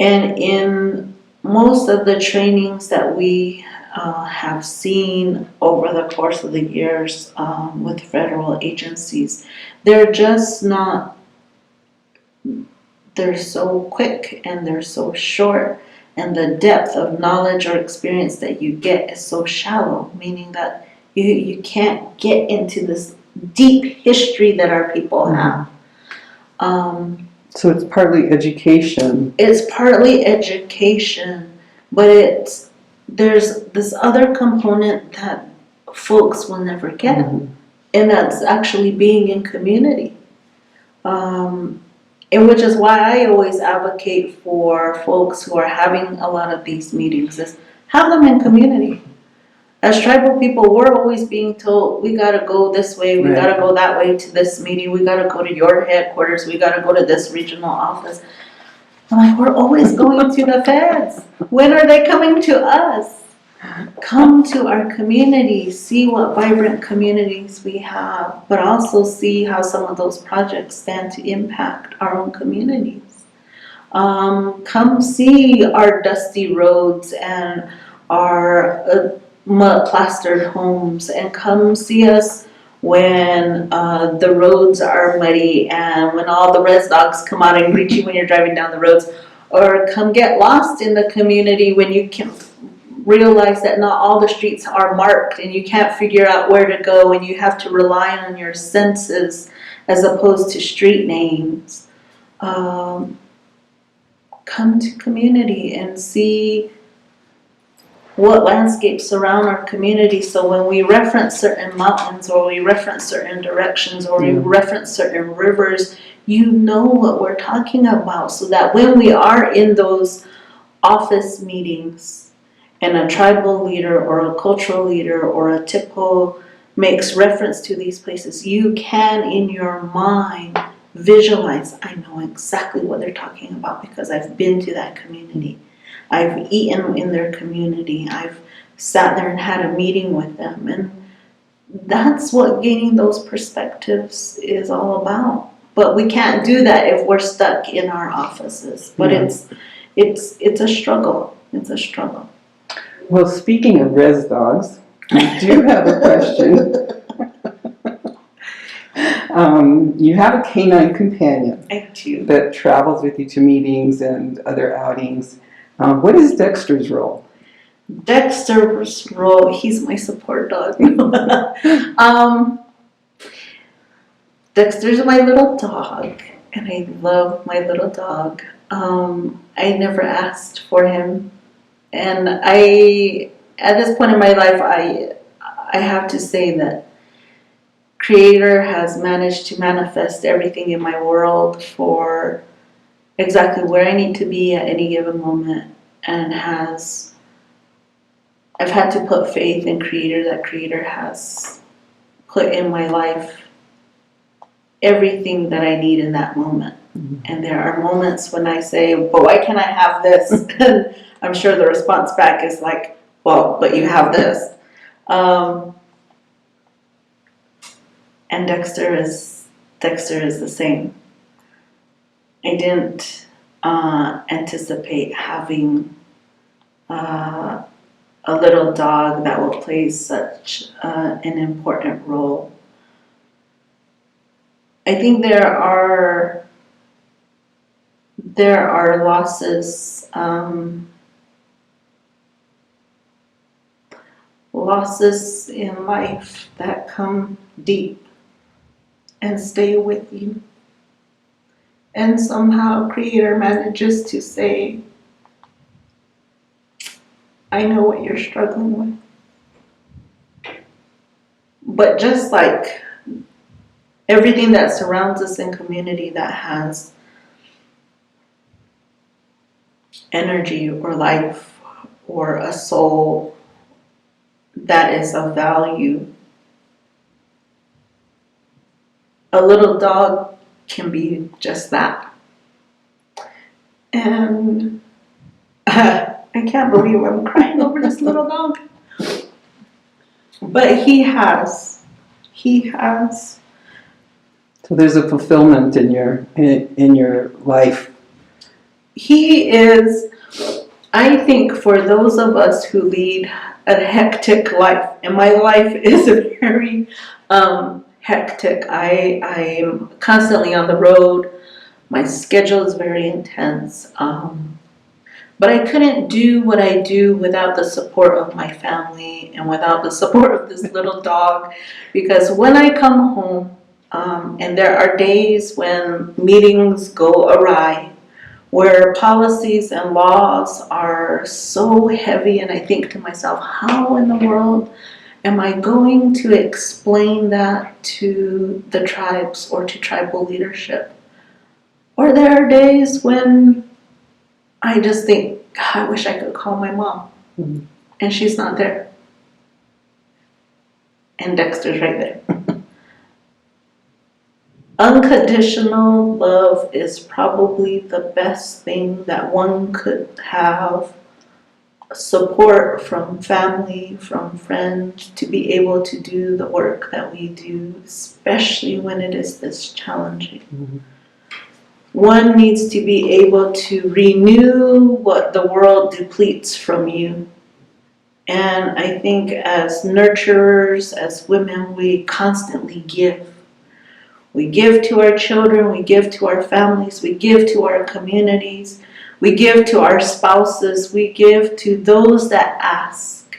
And in most of the trainings that we have seen over the course of the years with federal agencies, they're just not, they're so quick and they're so short, and the depth of knowledge or experience that you get is so shallow, meaning that you can't get into this deep history that our people have. So it's partly education. It's partly education, but there's this other component that folks will never get, and that's actually being in community. And which is why I always advocate for folks who are having a lot of these meetings is have them in community. As tribal people, we're always being told, we gotta go this way, we gotta go that way to this meeting, we gotta go to your headquarters, we gotta go to this regional office. I'm like, we're always going to the feds. When are they coming to us? Come to our community, see what vibrant communities we have, but also see how some of those projects stand to impact our own communities. Come see our dusty roads and our mud plastered homes, and come see us when the roads are muddy and when all the res dogs come out and greet you when you're driving down the roads, or come get lost in the community when you can realize that not all the streets are marked and you can't figure out where to go and you have to rely on your senses as opposed to street names. Come to community and see what landscapes surround our community, so when we reference certain mountains or we reference certain directions or we reference certain rivers, you know what we're talking about, so that when we are in those office meetings and a tribal leader or a cultural leader or a TIPO makes reference to these places, you can in your mind visualize, I know exactly what they're talking about because I've been to that community. I've eaten in their community. I've sat there and had a meeting with them. And that's what gaining those perspectives is all about. But we can't do that if we're stuck in our offices. But it's a struggle. It's a struggle. Well, speaking of res dogs, I do have a question. You have a canine companion I do. that travels with you to meetings and other outings. What is Dexter's role? Dexter's role, he's my support dog. Dexter's my little dog, and I love my little dog. I never asked for him, and at this point in my life, I have to say that Creator has managed to manifest everything in my world for exactly where I need to be at any given moment, and I've had to put faith in Creator, that Creator has put in my life everything that I need in that moment. And there are moments when I say, but why can't I have this? And I'm sure the response back is like, well, but you have this. And Dexter is the same. I didn't anticipate having a little dog that will play such an important role. I think there are losses in life that come deep and stay with you. And somehow Creator manages to say, I know what you're struggling with. But just like everything that surrounds us in community that has energy or life or a soul that is of value, a little dog can be just that. And I can't believe I'm crying over this little dog. But he has. So there's a fulfillment in your life. He is, I think, for those of us who lead a hectic life, and my life is very hectic. I am constantly on the road. My schedule is very intense. But I couldn't do what I do without the support of my family and without the support of this little dog. Because when I come home, and there are days when meetings go awry, where policies and laws are so heavy, and I think to myself, how in the world am I going to explain that to the tribes or to tribal leadership? Or there are days when I just think, God, I wish I could call my mom. Mm-hmm. And she's not there. And Dexter's right there. Unconditional love is probably the best thing that one could have. Support from family, from friends, to be able to do the work that we do, especially when it is this challenging. Mm-hmm. One needs to be able to renew what the world depletes from you. And I think as nurturers, as women, we constantly give. We give to our children, we give to our families, we give to our communities, we give to our spouses, we give to those that ask.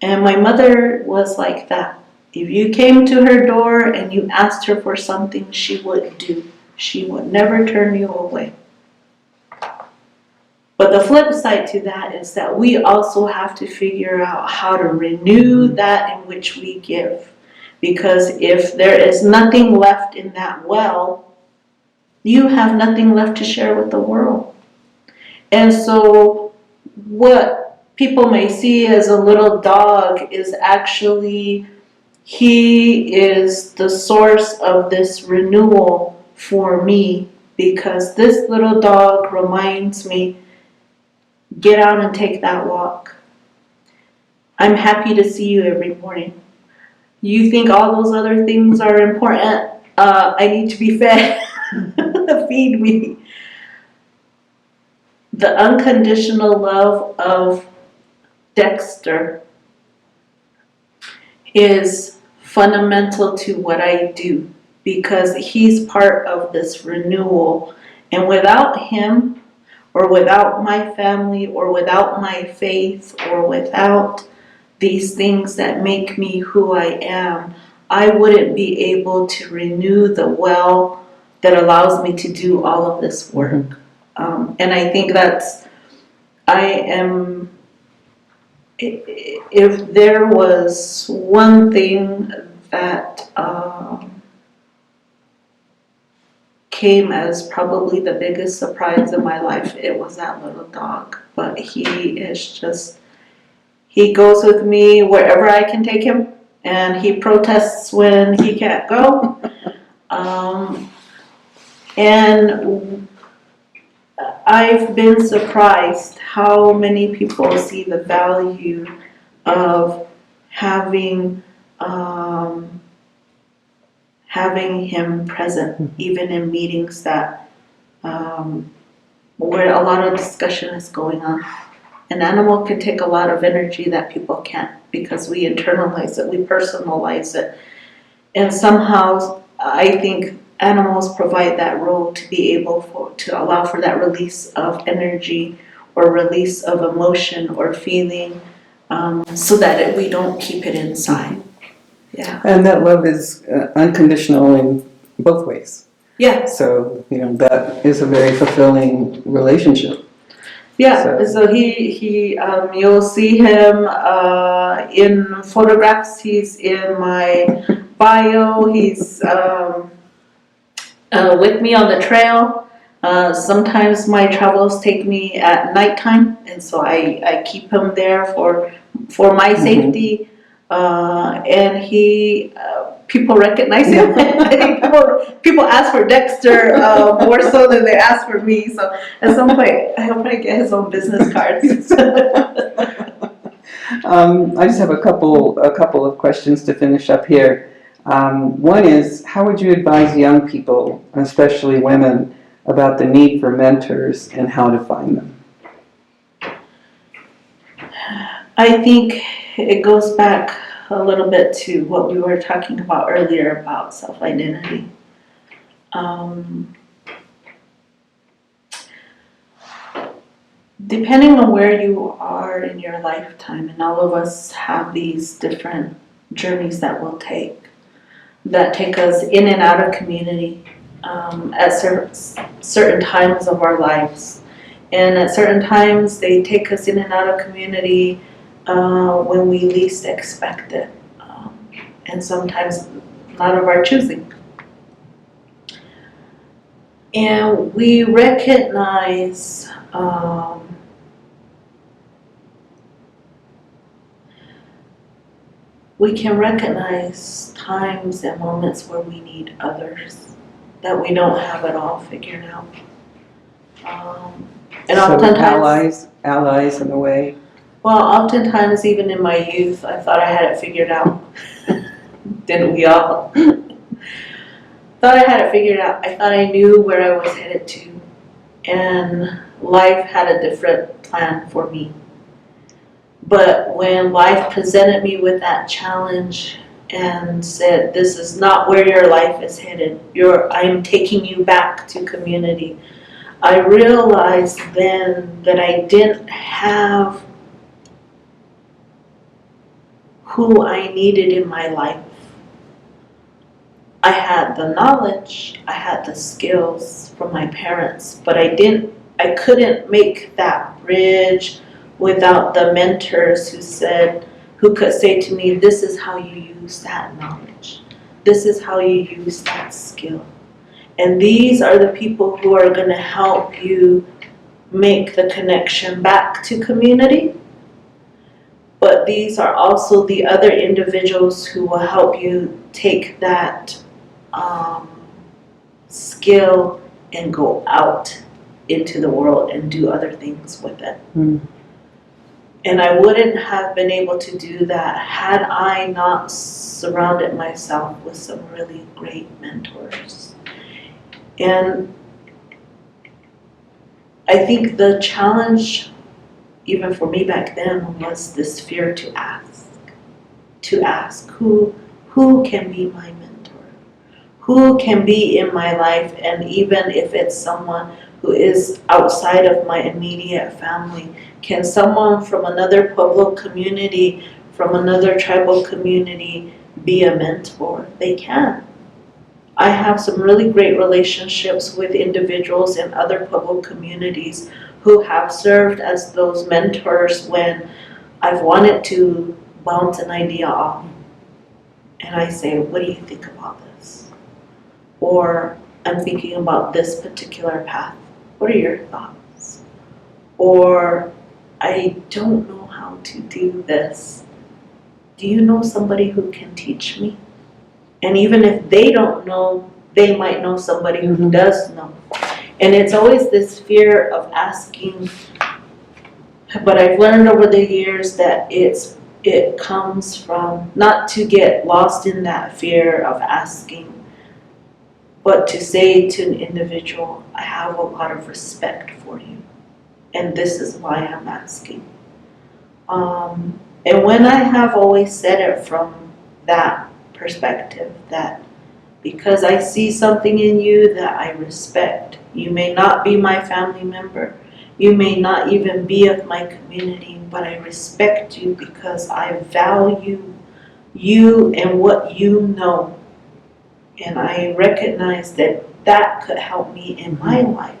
And my mother was like that. If you came to her door and you asked her for something, she would do. She would never turn you away. But the flip side to that is that we also have to figure out how to renew that in which we give. Because if there is nothing left in that well, you have nothing left to share with the world. And so what people may see as a little dog is actually, he is the source of this renewal for me, because this little dog reminds me, get out and take that walk. I'm happy to see you every morning. You think all those other things are important? I need to be fed. Feed me. The unconditional love of Dexter is fundamental to what I do, because he's part of this renewal. And without him, or without my family, or without my faith, or without these things that make me who I am, I wouldn't be able to renew the well that allows me to do all of this work. And I think if there was one thing that came as probably the biggest surprise in my life, it was that little dog. But he goes with me wherever I can take him, and he protests when he can't go. And I've been surprised how many people see the value of having him present, even in meetings that where a lot of discussion is going on. An animal can take a lot of energy that people can't, because we internalize it, we personalize it. And somehow I think animals provide that role to be able to allow for that release of energy or release of emotion or feeling, so that we don't keep it inside. Yeah. And that love is unconditional in both ways. Yeah, So, that is a very fulfilling relationship. yeah. So you'll see him in photographs. He's in my bio. He's with me on the trail. Sometimes my travels take me at nighttime, and so I keep him there for my safety. And he people recognize him. I think people ask for Dexter more so than they ask for me. So at some point, he'll probably get his own business cards. I just have a couple of questions to finish up here. One is, how would you advise young people, especially women, about the need for mentors and how to find them? I think it goes back a little bit to what we were talking about earlier about self-identity. Depending on where you are in your lifetime, and all of us have these different journeys that we'll take, that take us in and out of community at certain times of our lives. And at certain times, they take us in and out of community when we least expect it. And sometimes not of our choosing. And we recognize we can recognize times and moments where we need others, that we don't have it all figured out. And So oftentimes, allies in a way. well, oftentimes even in my youth, I thought I had it figured out. Didn't we all? Thought I had it figured out. I thought I knew where I was headed to, and life had a different plan for me. But when life presented me with that challenge and said, this is not where your life is headed, I'm taking you back to community, I realized then that I didn't have who I needed in my life. I had the knowledge, I had the skills from my parents, but I couldn't make that bridge without the mentors who could say to me, this is how you use that knowledge. This is how you use that skill. And these are the people who are going to help you make the connection back to community. But these are also the other individuals who will help you take that skill and go out into the world and do other things with it. Mm. And I wouldn't have been able to do that had I not surrounded myself with some really great mentors. And I think the challenge, even for me back then, was this fear to ask who can be my mentor? Who can be in my life? And even if it's someone who is outside of my immediate family, can someone from another Pueblo community, from another tribal community be a mentor? They can. I have some really great relationships with individuals in other Pueblo communities who have served as those mentors when I've wanted to bounce an idea off. And I say, what do you think about this? Or I'm thinking about this particular path. What are your thoughts? Or I don't know how to do this. Do you know somebody who can teach me? And even if they don't know, they might know somebody who does know. And it's always this fear of asking. But I've learned over the years that it comes from not to get lost in that fear of asking, but to say to an individual, I have a lot of respect for you, and this is why I'm asking. And when I have always said it from that perspective, that because I see something in you that I respect, you may not be my family member, you may not even be of my community, but I respect you because I value you and what you know. And I recognize that that could help me in my life.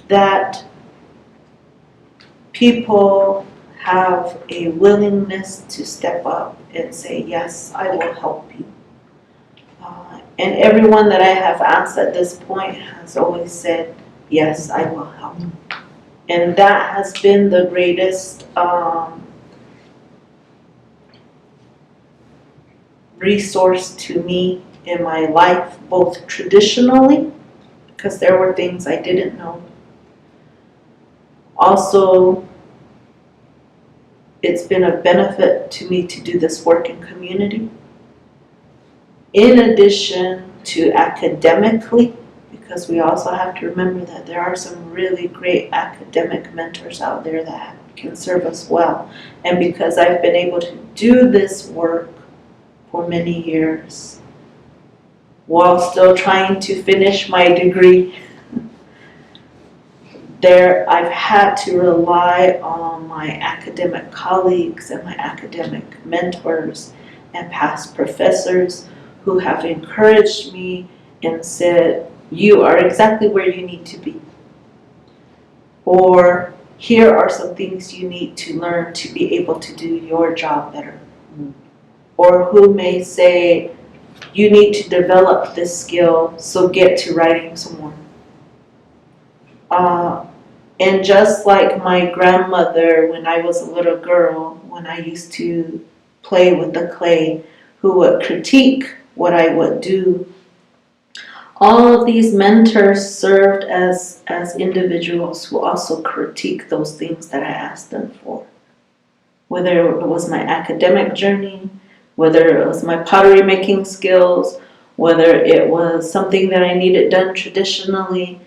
That people have a willingness to step up and say, yes, I will help you. And everyone that I have asked at this point has always said, yes, I will help. And that has been the greatest resource to me in my life, both traditionally, because there were things I didn't know. Also, it's been a benefit to me to do this work in community. In addition to academically, because we also have to remember that there are some really great academic mentors out there that can serve us well. And because I've been able to do this work for many years while still trying to finish my degree, I've had to rely on my academic colleagues and my academic mentors and past professors who have encouraged me and said, you are exactly where you need to be. Or here are some things you need to learn to be able to do your job better. Or who may say, you need to develop this skill, so get to writing some more. And just like my grandmother, when I was a little girl, when I used to play with the clay, who would critique what I would do, all of these mentors served as individuals who also critique those things that I asked them for. Whether it was my academic journey, whether it was my pottery making skills, whether it was something that I needed done traditionally,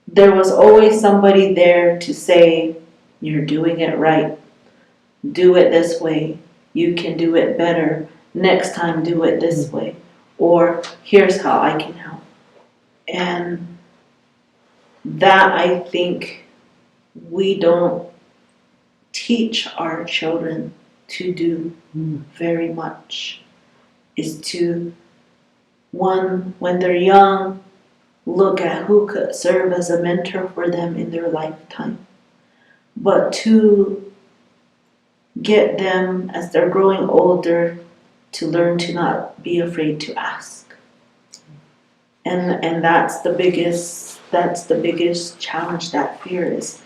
there was always somebody there to say, you're doing it right. Do it this way. You can do it better. Next time, do it this way. Or here's how I can help. And that, I think, we don't teach our children to do very much, is to, one, when they're young, look at who could serve as a mentor for them in their lifetime. But two, get them, as they're growing older, to learn to not be afraid to ask. And that's the biggest challenge, that fear is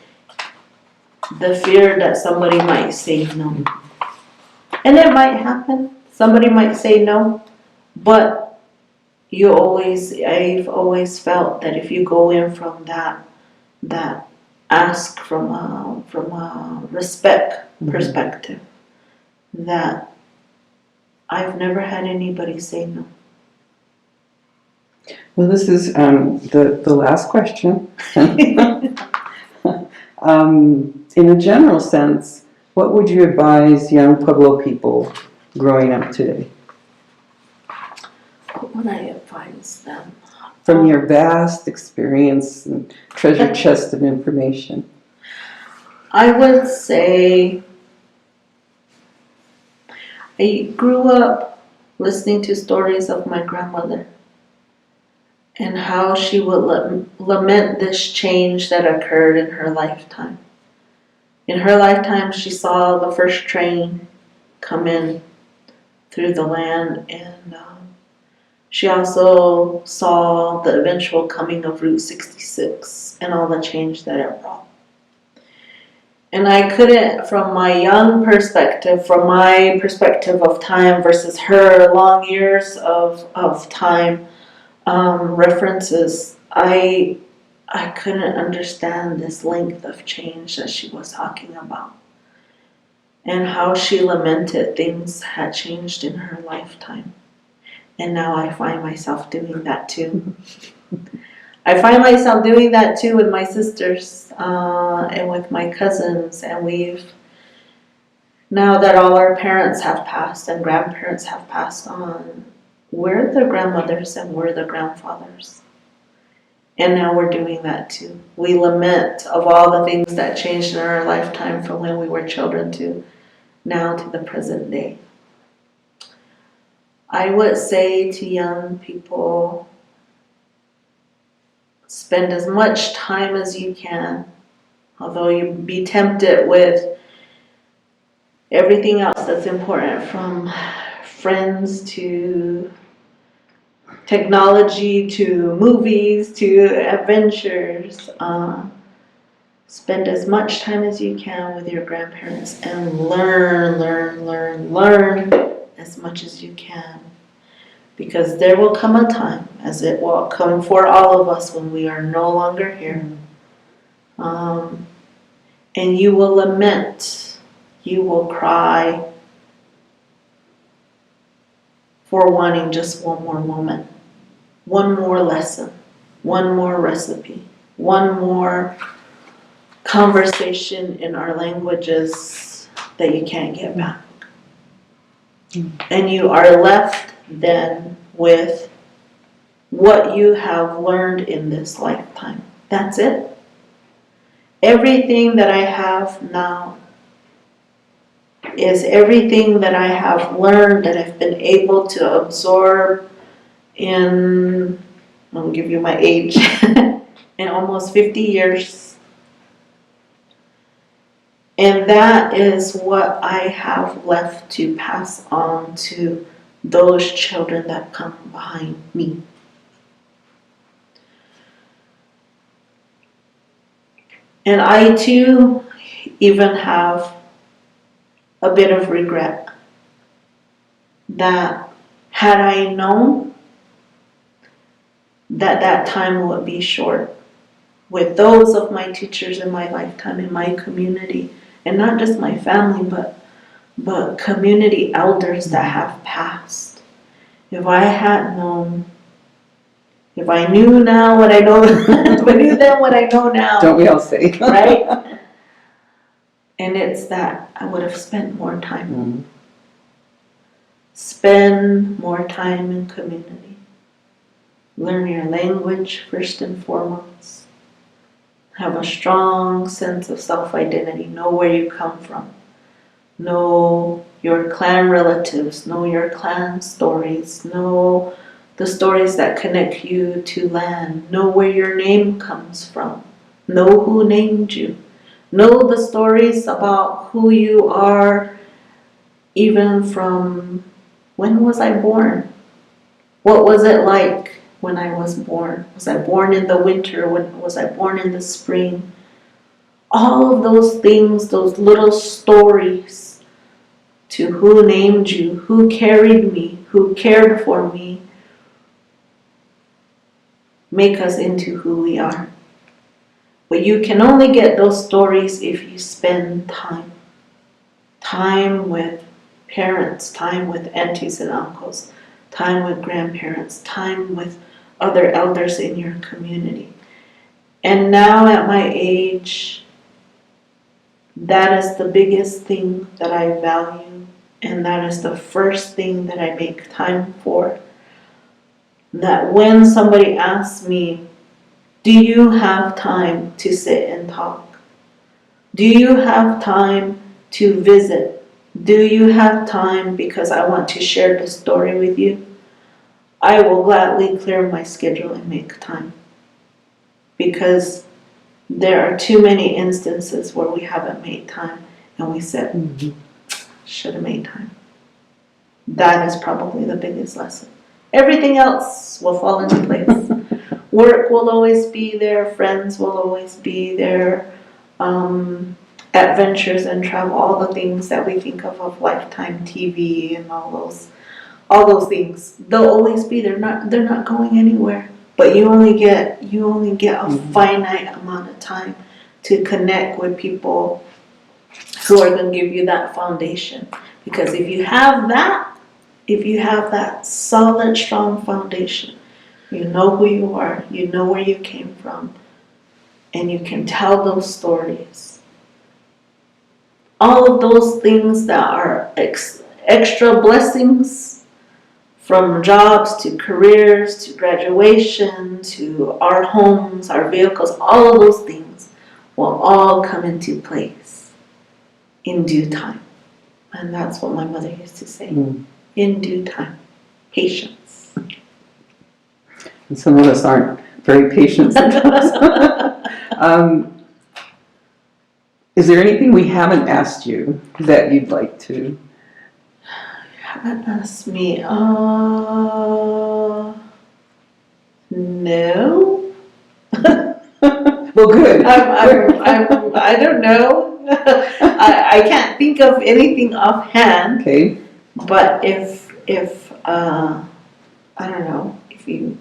the fear that somebody might say no. And it might happen. Somebody might say no, but I've always felt that if you go in from that ask from a respect perspective, that I've never had anybody say no. Well, this is the last question. In a general sense, what would you advise young Pueblo people growing up today? What would I advise them? From your vast experience and treasure chest of information. I would say I grew up listening to stories of my grandmother and how she would lament this change that occurred in her lifetime. In her lifetime, she saw the first train come in through the land, and she also saw the eventual coming of Route 66 and all the change that it brought. And I couldn't, from my young perspective, from my perspective of time versus her long years of time references, I couldn't understand this length of change that she was talking about. And how she lamented things had changed in her lifetime. And now I find myself doing that too. I find myself doing that too with my sisters and with my cousins. And now that all our parents have passed and grandparents have passed on, we're the grandmothers and we're the grandfathers. And now we're doing that too. We lament of all the things that changed in our lifetime from when we were children to now to the present day. I would say to young people, Spend as much time as you can, although you be tempted with everything else that's important, from friends to technology to movies to adventures. Spend as much time as you can with your grandparents and learn as much as you can. Because there will come a time, as it will come for all of us, when we are no longer here. And you will lament, you will cry for wanting just one more moment, one more lesson, one more recipe, one more conversation in our languages that you can't get back. And you are left then with what you have learned in this lifetime. That's it. Everything that I have now is everything that I have learned, that I've been able to absorb in, I'll give you my age, in almost 50 years. And that is what I have left to pass on to those children that come behind me. And I too even have a bit of regret that had I known that that time would be short with those of my teachers in my lifetime, in my community, and not just my family, but community elders that have passed. If I had known, if I knew now what I know, if I knew then what I know now. Don't we all say? Right? And it's that I would have spent more time. Spend more time in community. Learn your language first and foremost. Have a strong sense of self-identity. Know where you come from. Know your clan relatives. Know your clan stories. Know the stories that connect you to land. Know where your name comes from. Know who named you. Know the stories about who you are, even from when was I born? What was it like when I was born? Was I born in the winter? Was I born in the spring? All of those things, those little stories to who named you, who carried me, who cared for me, make us into who we are. But you can only get those stories if you spend time. Time with parents, time with aunties and uncles, time with grandparents, time with other elders in your community. And now at my age, that is the biggest thing that I value, and that is the first thing that I make time for. That when somebody asks me, do you have time to sit and talk? Do you have time to visit? Do you have time because I want to share the story with you? I will gladly clear my schedule and make time. Because there are too many instances where we haven't made time and we said, should have made time. That is probably the biggest lesson. Everything else will fall into place. Work will always be there, friends will always be there, adventures and travel, all the things that we think of Lifetime TV and all those things. They'll always be there. They're not going anywhere. But you only get a finite amount of time to connect with people who are going to give you that foundation. Because if you have that solid, strong foundation, you know who you are, you know where you came from, and you can tell those stories. All of those things that are extra blessings, from jobs to careers to graduation to our homes, our vehicles, all of those things will all come into place in due time. And that's what my mother used to say. In due time. Patience. And some of us aren't very patient sometimes. Is there anything we haven't asked you that you'd like to? Haven't asked me. No. Well, good. I don't know. I can't think of anything offhand. Okay. But if I don't know, if you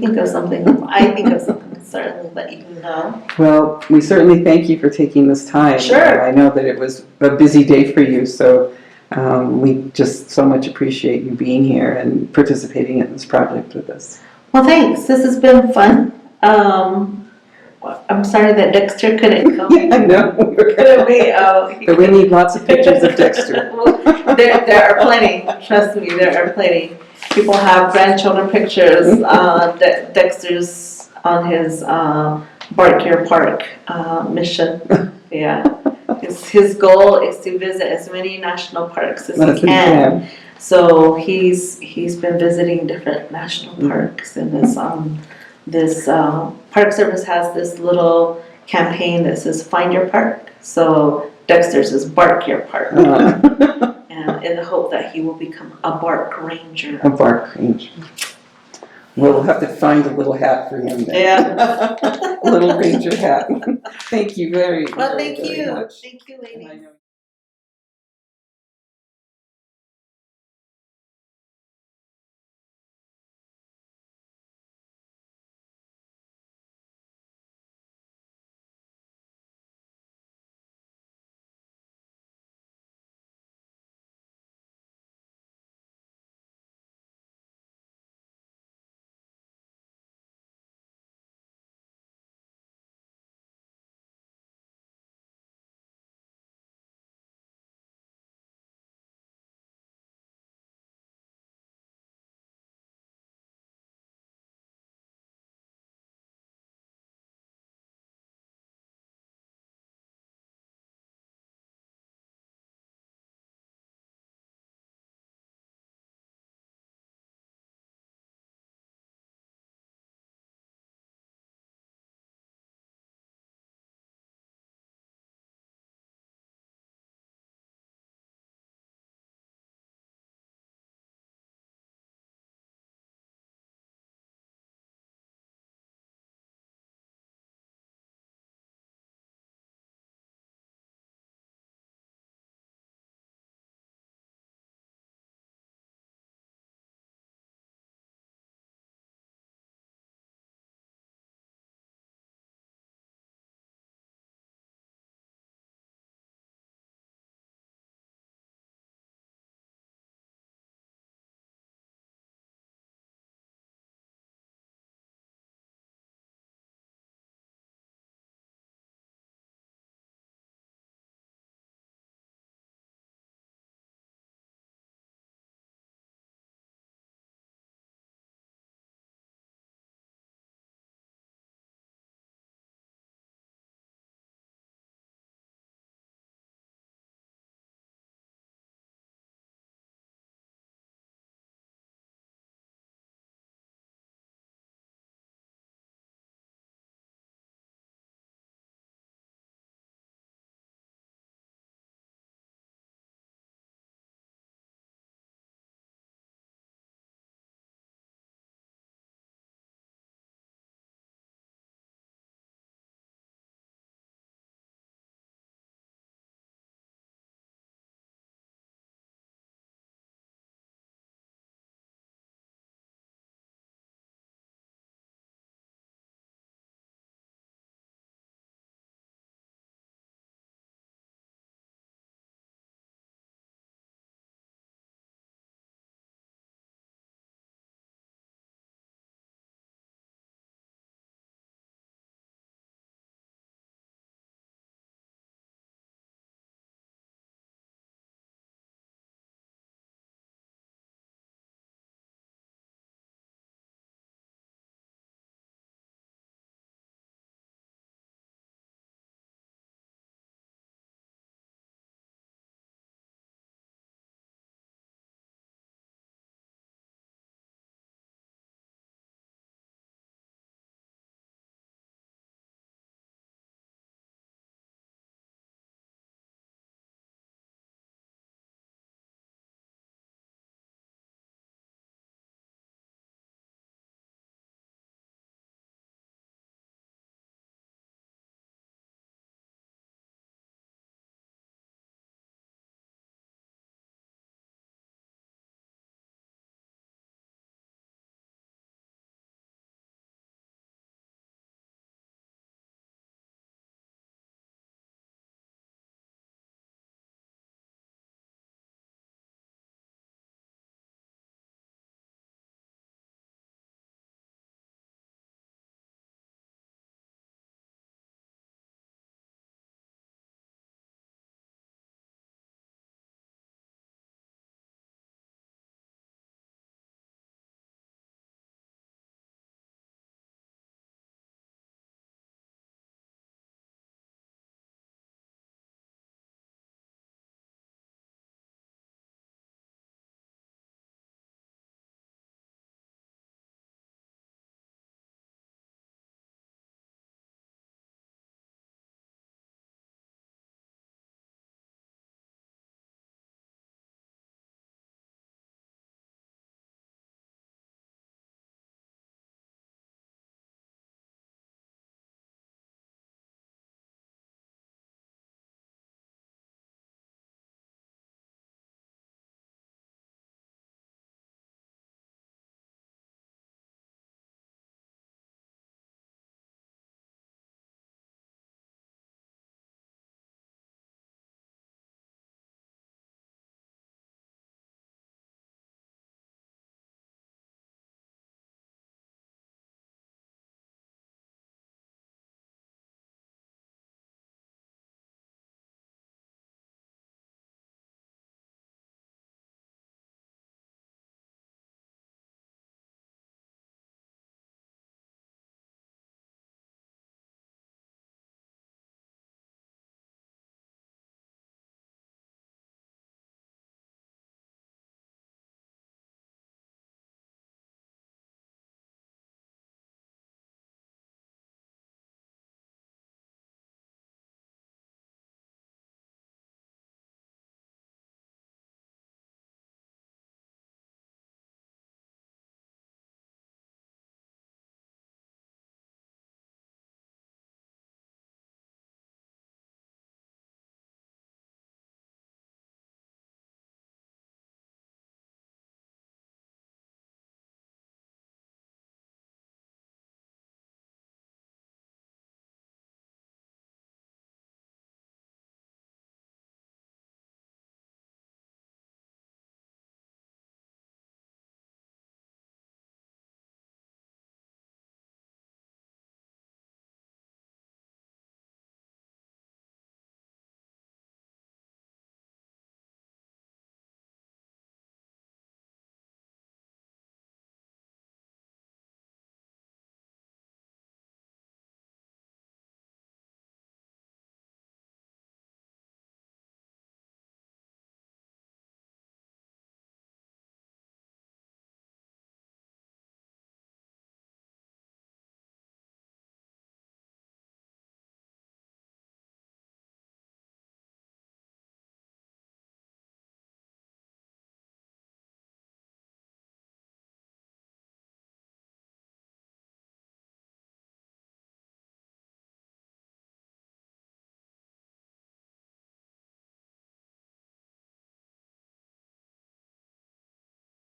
think of something, if I think of something, I'll certainly let you know. Well, we certainly thank you for taking this time. Sure. I know that it was a busy day for you, so we just so much appreciate you being here and participating in this project with us. Well, thanks. This has been fun. I'm sorry that Dexter couldn't come. Yeah, I know. Couldn't we? But we need lots of pictures of Dexter. There are plenty. Trust me, there are plenty. People have grandchildren pictures. Dexter's on his Bark Your Park mission. Yeah. His goal is to visit as many national parks as he can. So he's been visiting different national parks, and this Park Service has this little campaign that says "Find Your Park." So Dexter's is Bark Your Park, and in the hope that he will become a bark ranger. A bark ranger. We'll have to find a little hat for him then. Yeah. A little ranger hat. Thank you very, Well, very, thank very you. much. Thank you, ladies.